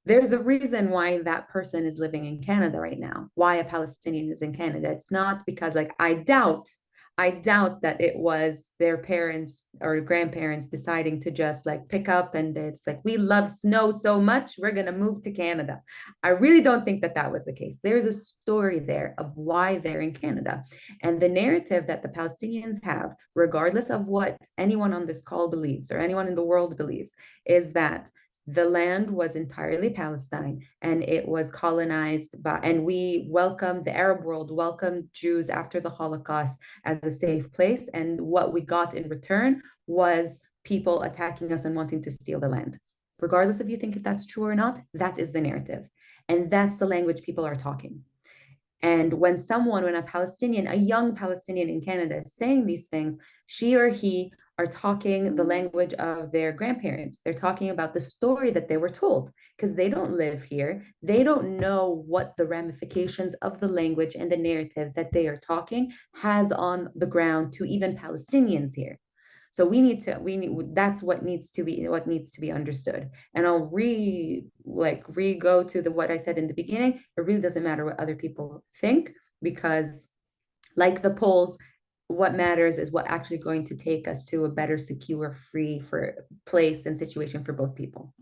there's a reason why that person is living in Canada right now, why a Palestinian is in Canada. It's not because, like, I doubt that it was their parents or grandparents deciding to just like pick up and it's like, we love snow so much, we're going to move to Canada. I really don't think that that was the case. There's a story there of why they're in Canada. And the narrative that the Palestinians have, regardless of what anyone on this call believes or anyone in the world believes, is that the land was entirely Palestine and it was colonized by, and we welcomed, the Arab world welcomed Jews after the Holocaust as a safe place. And what we got in return was people attacking us and wanting to steal the land. Regardless if you think if that's true or not, that is the narrative. And that's the language people are talking. And when a Palestinian, a young Palestinian in Canada is saying these things, she or he are talking the language of their grandparents. They're talking about the story that they were told because they don't live here. They don't know what the ramifications of the language and the narrative that they are talking has on the ground to even Palestinians here. So that's what needs to be understood. And I'll go to what I said in the beginning. It really doesn't matter what other people think, because like the polls, what matters is what actually going to take us to a better, secure, free for place and situation for both people.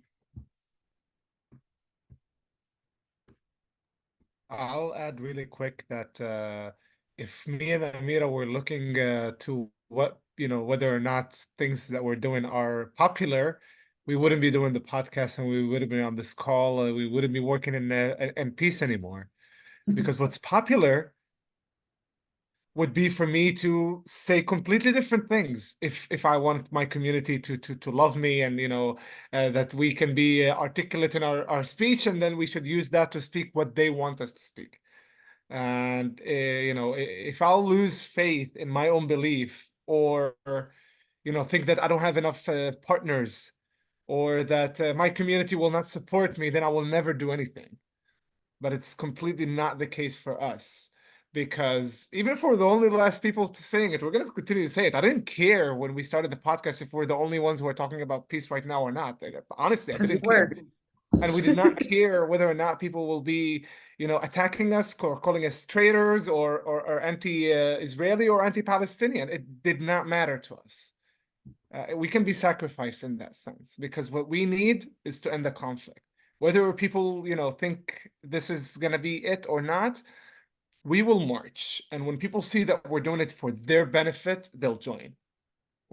I'll add really quick that if me and Amira were looking to what, whether or not things that we're doing are popular, we wouldn't be doing the podcast and we wouldn't be on this call. We wouldn't be working in peace anymore. Because what's popular would be for me to say completely different things if I want my community to love me, and that we can be articulate in our speech, and then we should use that to speak what they want us to speak. And if I'll lose faith in my own belief, or think that I don't have enough partners, or that my community will not support me, then I will never do anything. But it's completely not the case for us. Because even if we're the only last people saying it, we're going to continue to say it. I didn't care when we started the podcast if we're the only ones who are talking about peace right now or not. Honestly, I didn't care. And we did not care whether or not people will be, attacking us or calling us traitors or anti-Israeli or anti-Palestinian. It did not matter to us. We can be sacrificed in that sense, because what we need is to end the conflict. Whether people, think this is going to be it or not, we will march. And when people see that we're doing it for their benefit, they'll join.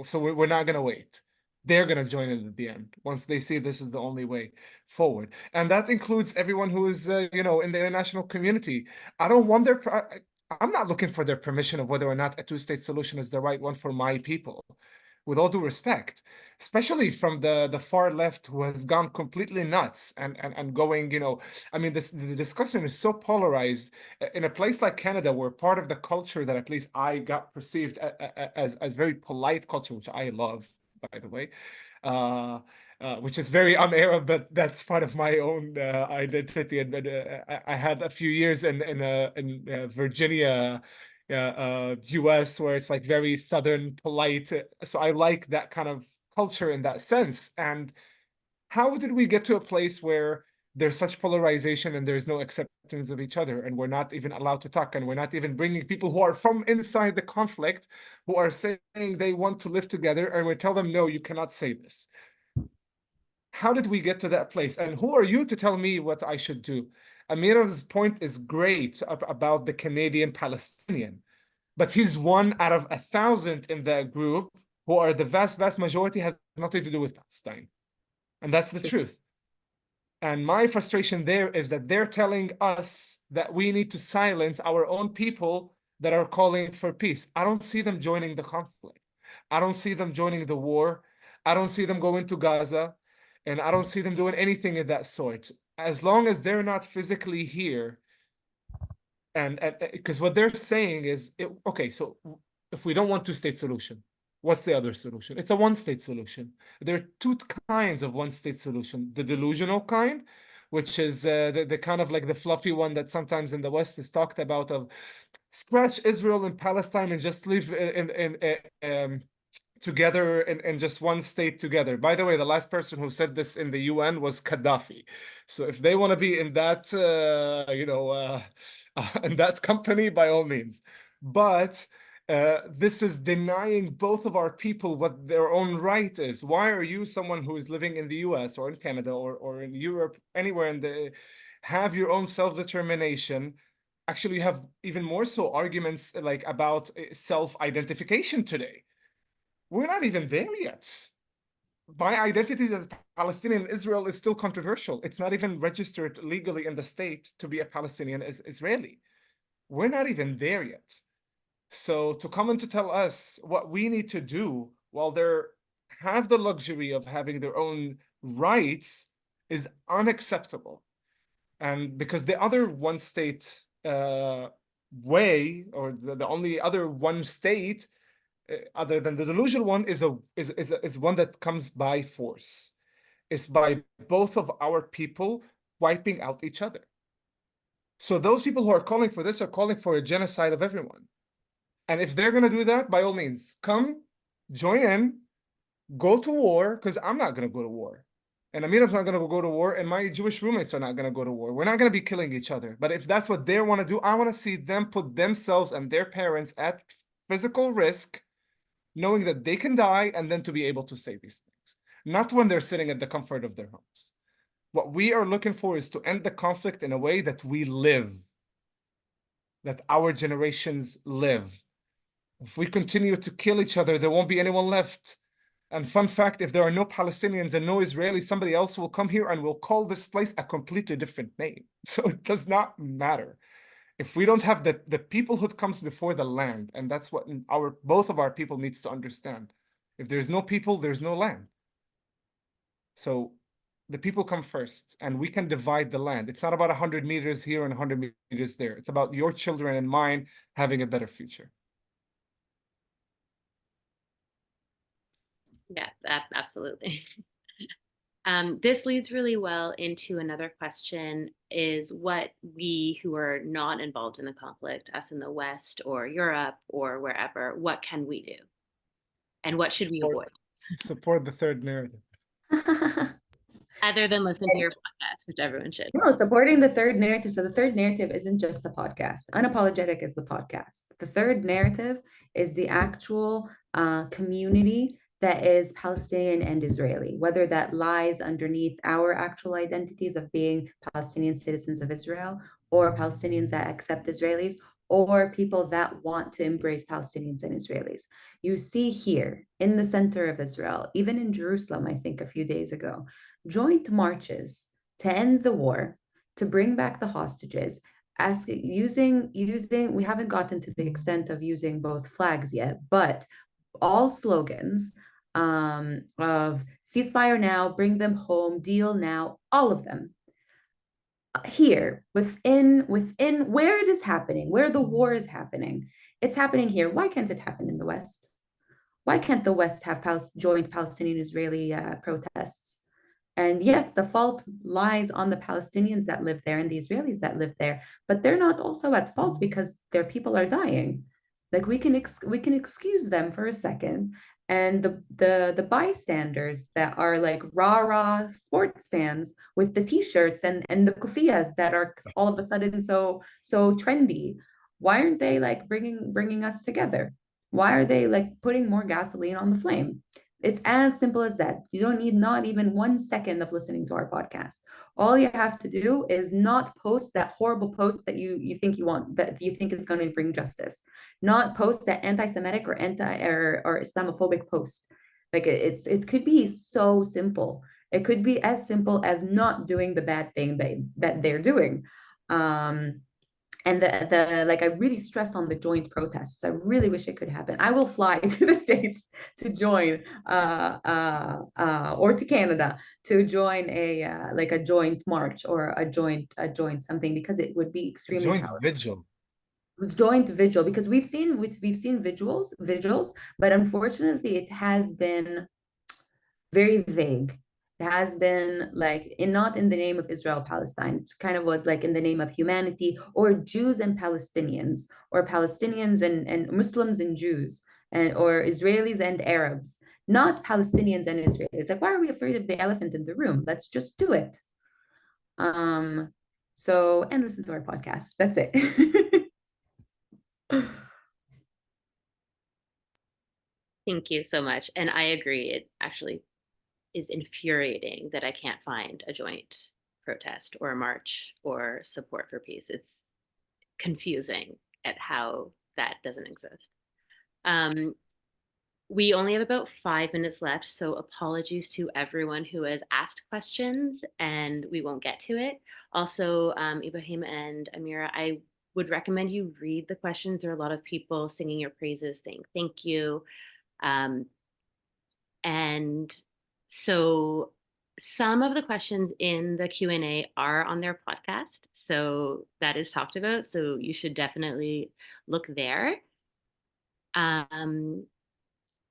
So we're not going to wait. They're going to join in at the end once they see this is the only way forward. And that includes everyone who is, in the international community. I'm not looking for their permission of whether or not a two-state solution is the right one for my people. With all due respect, especially from the far left, who has gone completely nuts and going, the discussion is so polarized. In a place like Canada, where part of the culture that at least I got perceived as very polite culture, which I love, by the way, which is very un-Arab, but that's part of my own identity. And I had a few years in Virginia, US, where it's like very Southern polite. So I like that kind of culture in that sense. And how did we get to a place where there's such polarization and there's no acceptance of each other, and we're not even allowed to talk, and we're not even bringing people who are from inside the conflict, who are saying they want to live together, and we tell them, no, you cannot say this. How did we get to that place? And who are you to tell me what I should do? Amira's point is great about the Canadian Palestinian, but he's one out of 1,000 in that group who are the vast majority has nothing to do with Palestine. And that's the truth. And my frustration there is that they're telling us that we need to silence our own people that are calling for peace. I don't see them joining the conflict. I don't see them joining the war. I don't see them going to Gaza. And I don't see them doing anything of that sort. As long as they're not physically here, And because what they're saying is, okay, so if we don't want two-state solution, what's the other solution? It's a one-state solution. There are two kinds of one-state solution: the delusional kind, which is the kind of like the fluffy one that sometimes in the West is talked about, of scratch Israel and Palestine and just live together in just one state together. By the way, the last person who said this in the UN was Gaddafi. So if they want to be in that, in that company, by all means. But this is denying both of our people what their own right is. Why are you, someone who is living in the US or in Canada or in Europe, anywhere in the, have your own self-determination? Actually, you have even more so arguments like about self-identification today. We're not even there yet. My identity as Palestinian in Israel is still controversial. It's not even registered legally in the state to be a Palestinian Israeli. We're not even there yet. So to come and to tell us what we need to do while they have the luxury of having their own rights is unacceptable. And because the other one state way, or the only other one state other than the delusional one, is one that comes by force. It's by both of our people wiping out each other. So those people who are calling for this are calling for a genocide of everyone. And if they're going to do that, by all means, come, join in, go to war, because I'm not going to go to war. And Amira's not going to go to war, and my Jewish roommates are not going to go to war. We're not going to be killing each other. But if that's what they want to do, I want to see them put themselves and their parents at physical risk, knowing that they can die, and then to be able to say these things, not when they're sitting at the comfort of their homes. What we are looking for is to end the conflict in a way that we live, that our generations live. If we continue to kill each other, there won't be anyone left. And fun fact, if there are no Palestinians and no Israelis, somebody else will come here and will call this place a completely different name. So it does not matter. If we don't have the peoplehood comes before the land, and that's what both of our people needs to understand. If there's no people, there's no land. So the people come first, and we can divide the land. It's not about 100 meters here and 100 meters there. It's about your children and mine having a better future. Yeah, absolutely. This leads really well into another question, is what we who are not involved in the conflict, us in the West or Europe or wherever, what can we do? And what should we avoid? Support the third narrative. Other than listen to your podcast, which everyone should. No, supporting the third narrative. So the third narrative isn't just the podcast. Unapologetic is the podcast. The third narrative is the actual community that is Palestinian and Israeli, whether that lies underneath our actual identities of being Palestinian citizens of Israel, or Palestinians that accept Israelis, or people that want to embrace Palestinians and Israelis. You see here in the center of Israel, even in Jerusalem, I think a few days ago, joint marches to end the war, to bring back the hostages, using we haven't gotten to the extent of using both flags yet, but all slogans of ceasefire now, bring them home, deal now, all of them. Here, within where it is happening, where the war is happening, it's happening here. Why can't it happen in the West? Why can't the West have joint Palestinian-Israeli protests? And yes, the fault lies on the Palestinians that live there and the Israelis that live there, but they're not also at fault because their people are dying. Like we can excuse them for a second, and the bystanders that are like rah sports fans with the t-shirts and the kufiyas that are all of a sudden so trendy, why aren't they like bringing us together? Why are they like putting more gasoline on the flame? It's as simple as that. You don't need not even 1 second of listening to our podcast. All you have to do is not post that horrible post that you think you want, that you think is going to bring justice. Not post that anti-Semitic or or Islamophobic post. Like it could be so simple. It could be as simple as not doing the bad thing that they're doing. And the like, I really stress on the joint protests. I really wish it could happen. I will fly to the States to join, or to Canada to join a joint march or a joint something, because it would be extremely Joint powerful. vigil. joint vigil, because we've seen vigils, but unfortunately it has been very vague. It has been like not in the name of Israel Palestine. It kind of was like in the name of humanity, or Jews and Palestinians, or Palestinians and Muslims and Jews, and or Israelis and Arabs, not Palestinians and Israelis. Like, why are we afraid of the elephant in the room? Let's just do it. So, and listen to our podcast. That's it. Thank you so much. And I agree. It actually is infuriating that I can't find a joint protest or a march or support for peace. It's confusing at how that doesn't exist. We only have about 5 minutes left, so apologies to everyone who has asked questions and we won't get to it. Also, Ibrahim and Amira, I would recommend you read the questions. There are a lot of people singing your praises, saying thank you. And so some of the questions in the Q&A are on their podcast, so that is talked about, so you should definitely look there.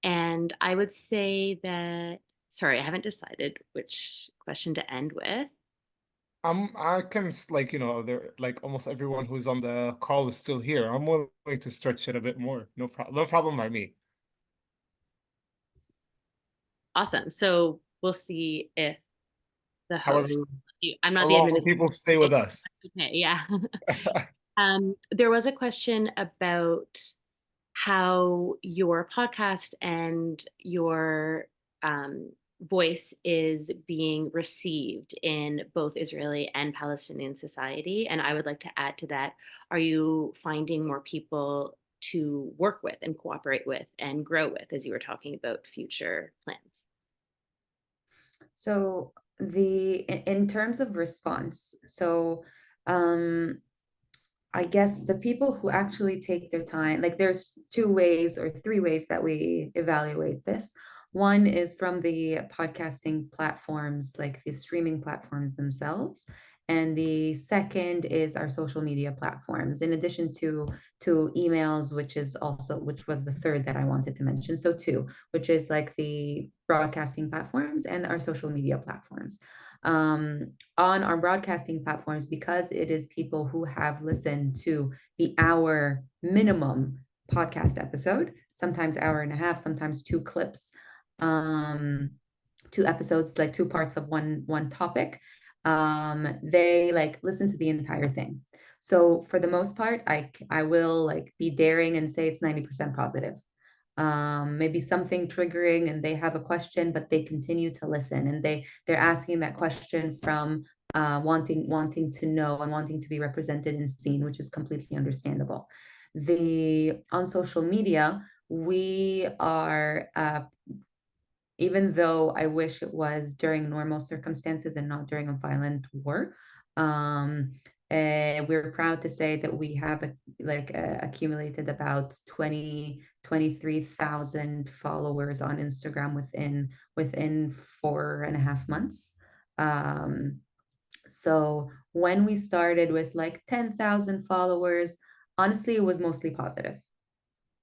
And I would say that, sorry, I haven't decided which question to end with. I can like, there like almost everyone who's on the call is still here. I'm willing to stretch it a bit more. No problem by me. Awesome. So we'll see if the host, However, I'm a not the lot of administrator. people stay with us. Okay, yeah. There was a question about how your podcast and your voice is being received in both Israeli and Palestinian society. And I would like to add to that, are you finding more people to work with and cooperate with and grow with, as you were talking about future plans? So in terms of response, so I guess the people who actually take their time, like there's 2 ways or 3 ways that we evaluate this. One is from the podcasting platforms, like the streaming platforms themselves. And the second is our social media platforms, in addition to emails, which was the third that I wanted to mention. So 2, which is like the broadcasting platforms and our social media platforms. On our broadcasting platforms, because it is people who have listened to the hour minimum podcast episode, sometimes hour and a half, sometimes 2 clips, 2 episodes, like 2 parts of one topic. They like listen to the entire thing. So for the most part, I will like be daring and say it's 90% positive. Maybe something triggering and they have a question, but they continue to listen, and they're asking that question from wanting to know and wanting to be represented and seen, which is completely understandable. On social media, we are even though I wish it was during normal circumstances and not during a violent war, we're proud to say that we have accumulated about 23,000 followers on Instagram within 4.5 months. So when we started with like 10,000 followers, honestly, it was mostly positive.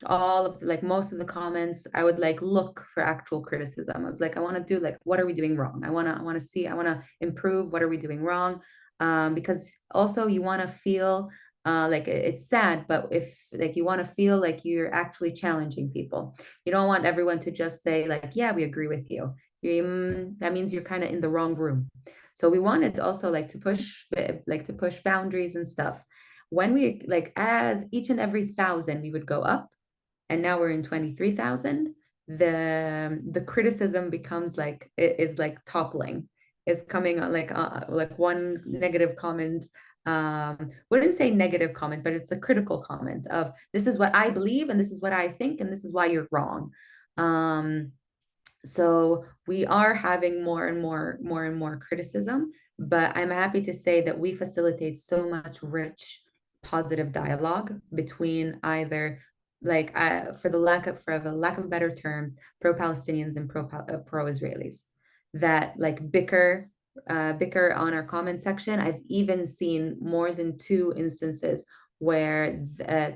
Most of the comments, I would like look for actual criticism. I was like, I want to do like, what are we doing wrong? I want to improve. What are we doing wrong? Because also you want to feel like it's sad, but if like you want to feel like you're actually challenging people. You don't want everyone to just say like, yeah, we agree with you. That means you're kind of in the wrong room. So we wanted also like to push boundaries and stuff. When we like, as each and every 1,000 we would go up, and now we're in 23,000, the criticism becomes like, it is like toppling. It's coming like one negative comment, wouldn't say negative comment, but it's a critical comment of, this is what I believe and this is what I think and this is why you're wrong. So we are having more and more criticism, but I'm happy to say that we facilitate so much rich positive dialogue between either like for the lack of better terms, pro-Palestinians and pro-Israelis that like bicker on our comment section. I've even seen more than 2 instances where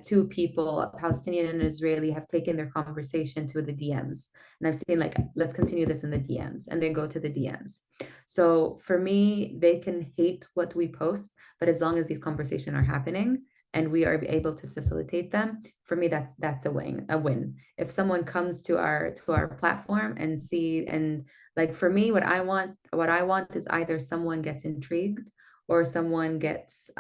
two people, a Palestinian and an Israeli, have taken their conversation to the DMs. And I've seen like, let's continue this in the DMs, and they go to the DMs. So for me, they can hate what we post, but as long as these conversations are happening and we are able to facilitate them, for me, that's a win. If someone comes to our platform and see, and like for me, what I want is either someone gets intrigued or someone gets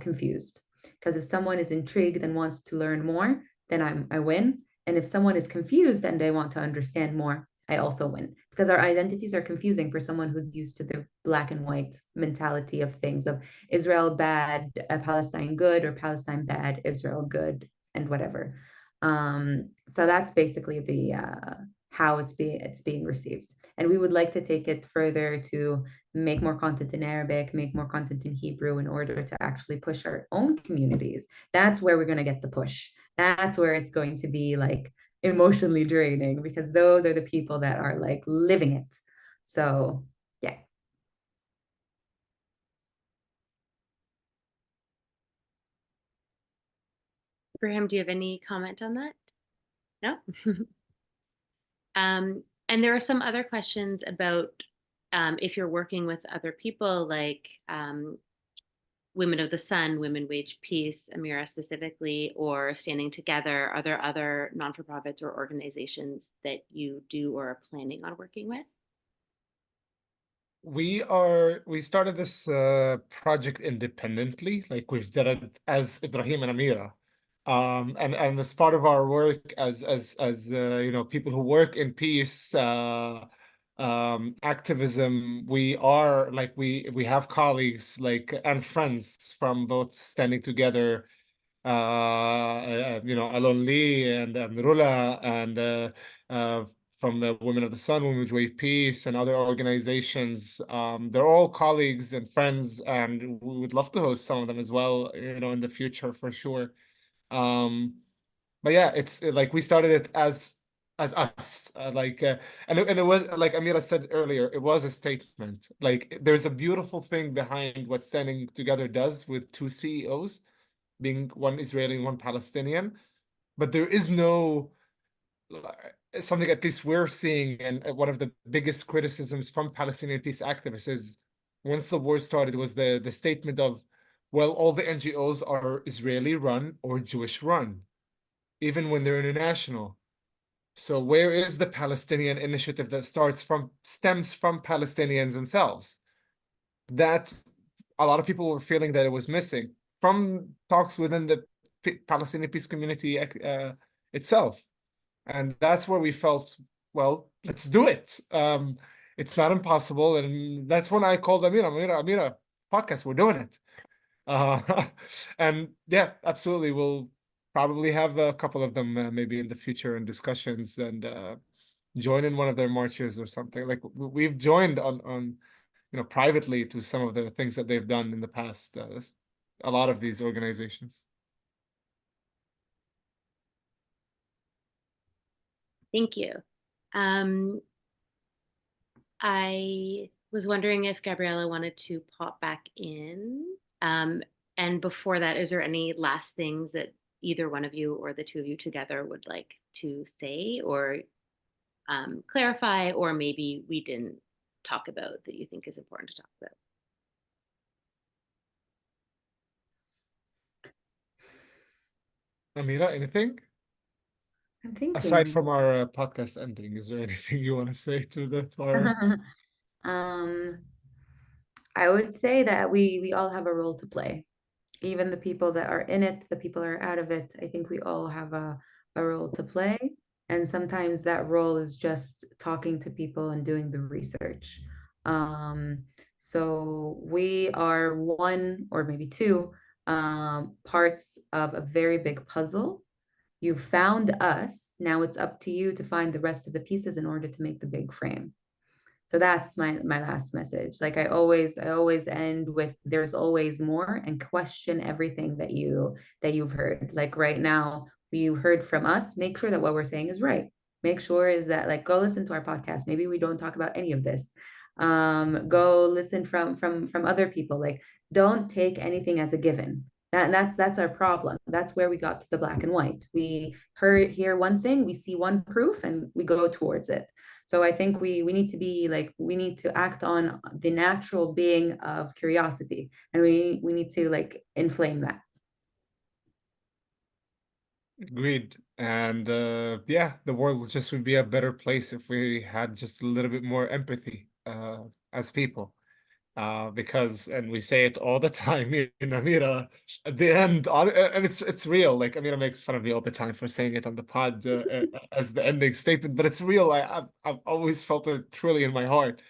confused. Because if someone is intrigued and wants to learn more, then I win. And if someone is confused and they want to understand more, I also win. Because our identities are confusing for someone who's used to the black and white mentality of things, of Israel bad, Palestine good, or Palestine bad, Israel good, and whatever. So that's basically the how it's being received. And we would like to take it further to make more content in Arabic, make more content in Hebrew in order to actually push our own communities. That's where we're going to get the push. That's where it's going to be like emotionally draining, because those are the people that are like living it. So yeah. Ibrahim, do you have any comment on that? No? And there are some other questions about if you're working with other people like Women of the Sun, Women Wage Peace, Amira specifically, or Standing Together. Are there other non-for-profits or organizations that you do or are planning on working with? We started this project independently, like we've done it as Ibrahim and Amira. And as part of our work as you know, people who work in peace activism, we are like we have colleagues like and friends from both Standing Together, you know, Alon Lee and Rula, and from the Women of the Sun, Women's Way Peace, and other organizations. They're all colleagues and friends, and we would love to host some of them as well, you know, in the future for sure. But yeah, it's like we started it as us, and it was like Amira said earlier, it was a statement. Like there's a beautiful thing behind what Standing Together does with two CEOs, being one Israeli and one Palestinian, but there is no something at least we're seeing, and one of the biggest criticisms from Palestinian peace activists is once the war started was the statement of, well, all the NGOs are Israeli run or Jewish run, even when they're international. So where is the Palestinian initiative that stems from Palestinians themselves? That a lot of people were feeling that it was missing from talks within the Palestinian peace community itself. And that's where we felt, well, let's do it. It's not impossible. And that's when I called Amira, podcast, we're doing it. And yeah, absolutely. We'll probably have a couple of them maybe in the future in discussions, and join in one of their marches or something. Like we've joined on you know, privately to some of the things that they've done in the past, a lot of these organizations. Thank you. I was wondering if Gabriella wanted to pop back in. And before that, is there any last things that either one of you or the two of you together would like to say or clarify, or maybe we didn't talk about that you think is important to talk about? Amira, anything? I'm thinking. Aside from our podcast ending, is there anything you want to say to our... I would say that we all have a role to play. Even the people that are in it, the people that are out of it, I think we all have a role to play. And sometimes that role is just talking to people and doing the research. So we are one or maybe two parts of a very big puzzle. You found us. Now it's up to you to find the rest of the pieces in order to make the big frame. So that's my last message. Like I always end with, there's always more, and question everything that you've heard. Like right now, you heard from us. Make sure that what we're saying is right. Make sure is that, like, go listen to our podcast. Maybe we don't talk about any of this. Go listen from other people. Like, don't take anything as a given. That's our problem. That's where we got to the black and white. We hear one thing, we see one proof, and we go towards it. So I think we need to be like, we need to act on the natural being of curiosity, and we need to like inflame that. Agreed. And yeah, the world just would be a better place if we had just a little bit more empathy as people. Because, and we say it all the time, in Amira, at the end, and it's real. Like Amira makes fun of me all the time for saying it on the pod as the ending statement, but it's real. I've always felt it truly in my heart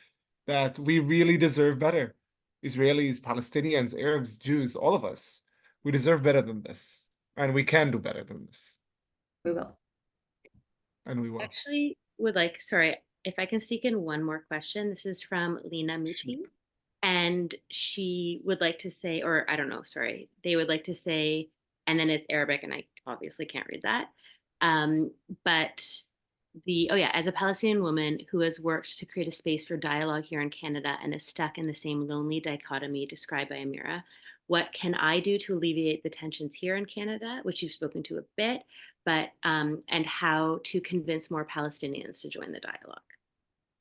that we really deserve better. Israelis, Palestinians, Arabs, Jews, all of us, we deserve better than this, and we can do better than this, We will. and we will. Actually, would like, sorry, if I can sneak in one more question. This is from Lena Muti. And she would like to say, or I don't know, sorry, they would like to say, and then it's Arabic, and I obviously can't read that. But oh yeah, as a Palestinian woman who has worked to create a space for dialogue here in Canada and is stuck in the same lonely dichotomy described by Amira, what can I do to alleviate the tensions here in Canada, which you've spoken to a bit, but and how to convince more Palestinians to join the dialogue?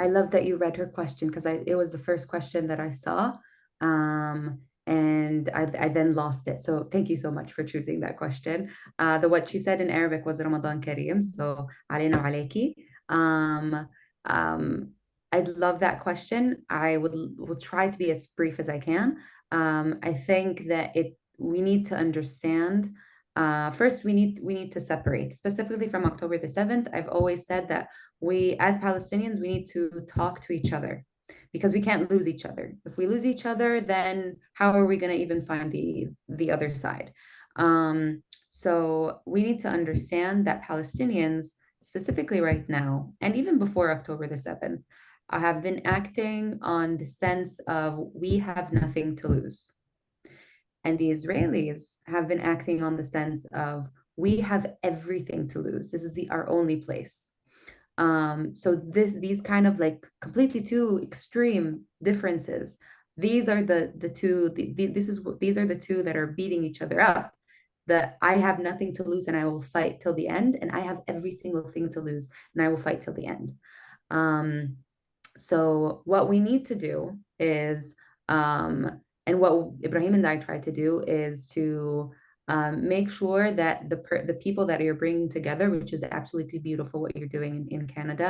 I love that you read her question because it was the first question that I saw. And I then lost it. So thank you so much for choosing that question. What she said in Arabic was Ramadan Kareem, so alayna wa alayki. I'd love that question. I will try to be as brief as I can. I think that we need to understand. First, we need to separate. Specifically from October the 7th, I've always said that we, as Palestinians, we need to talk to each other because we can't lose each other. If we lose each other, then how are we going to even find the other side? So we need to understand that Palestinians, specifically right now, and even before October the 7th, have been acting on the sense of we have nothing to lose. And the Israelis have been acting on the sense of we have everything to lose. This is our only place. So these kind of like completely two extreme differences. These are the two. These are the two that are beating each other up. That I have nothing to lose and I will fight till the end, and I have every single thing to lose and I will fight till the end. So what we need to do is, and what Ibrahim and I try to do is to make sure that the people that you're bringing together, which is absolutely beautiful what you're doing in Canada,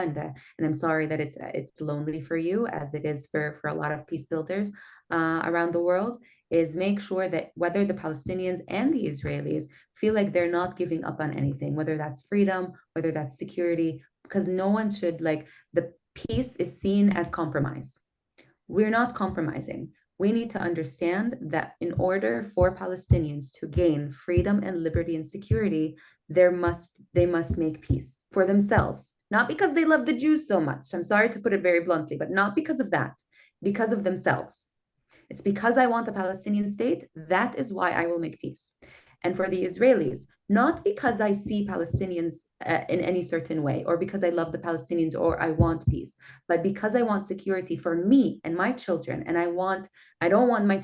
and I'm sorry that it's lonely for you as it is for a lot of peace builders around the world, is make sure that whether the Palestinians and the Israelis feel like they're not giving up on anything, whether that's freedom, whether that's security, because no one should the peace is seen as compromise. We're not compromising. We need to understand that in order for Palestinians to gain freedom and liberty and security, they must make peace for themselves. Not because they love the Jews so much. I'm sorry to put it very bluntly, but not because of that, because of themselves. It's because I want a Palestinian state. That is why I will make peace. And for the Israelis, not because I see Palestinians in any certain way, or because I love the Palestinians or I want peace, but because I want security for me and my children. And I don't want my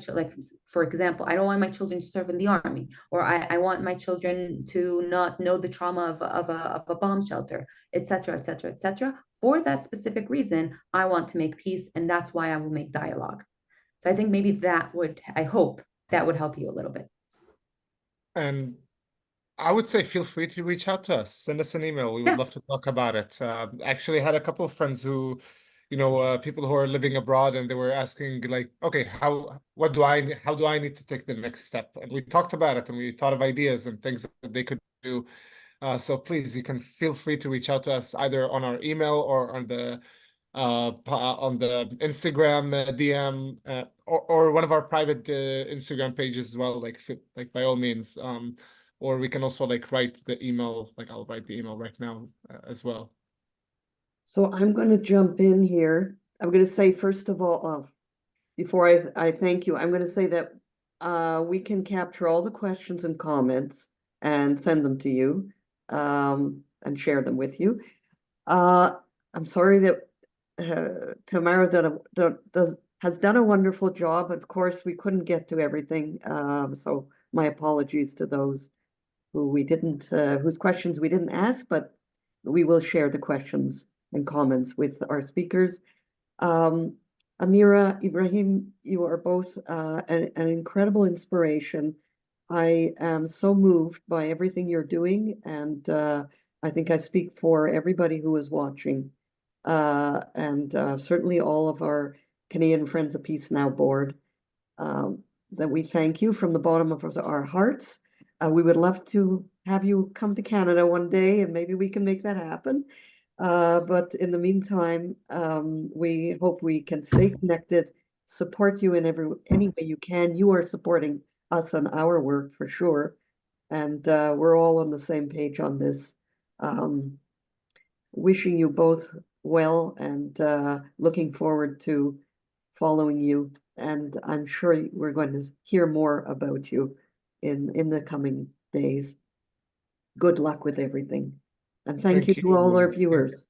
for example, I don't want my children to serve in the army, or I want my children to not know the trauma of a bomb shelter, etc., etc., etc. For that specific reason, I want to make peace, and that's why I will make dialogue. So I think maybe I hope that would help you a little bit. And I would say feel free to reach out to us. Send us an email. We would love to talk about it. Actually had a couple of friends who, people who are living abroad, and they were asking like, okay, how do I need to take the next step? And we talked about it, and we thought of ideas and things that they could do. So please, you can feel free to reach out to us either on our email or on the Instagram DM or one of our private Instagram pages as well, like by all means. Or we can also write the email, I'll write the email right now as well. So I'm going to jump in here. I'm going to say, first of all, before I thank you, I'm going to say that we can capture all the questions and comments and send them to you and share them with you. I'm sorry that Tamara has done a wonderful job. Of course, we couldn't get to everything, so my apologies to those who we didn't, whose questions we didn't ask, but we will share the questions and comments with our speakers. Amira, Ibrahim, you are both an incredible inspiration. I am so moved by everything you're doing, and I think I speak for everybody who is watching, and certainly all of our Canadian Friends of Peace Now board, that we thank you from the bottom of our hearts. We would love to have you come to Canada one day, and maybe we can make that happen. But in the meantime, we hope we can stay connected, support you in any way you can. You are supporting us on our work for sure, and we're all on the same page on this. Wishing you both well, and looking forward to following you. And I'm sure we're going to hear more about you in the coming days. Good luck with everything. And thank you to all our viewers.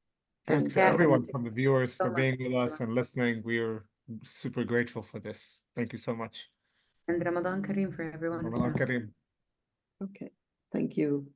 Thank And everyone from the viewers so for much. being with us and listening. We're super grateful for this. Thank you so much. And Ramadan Kareem for everyone who's Ramadan been Kareem. okay, thank you.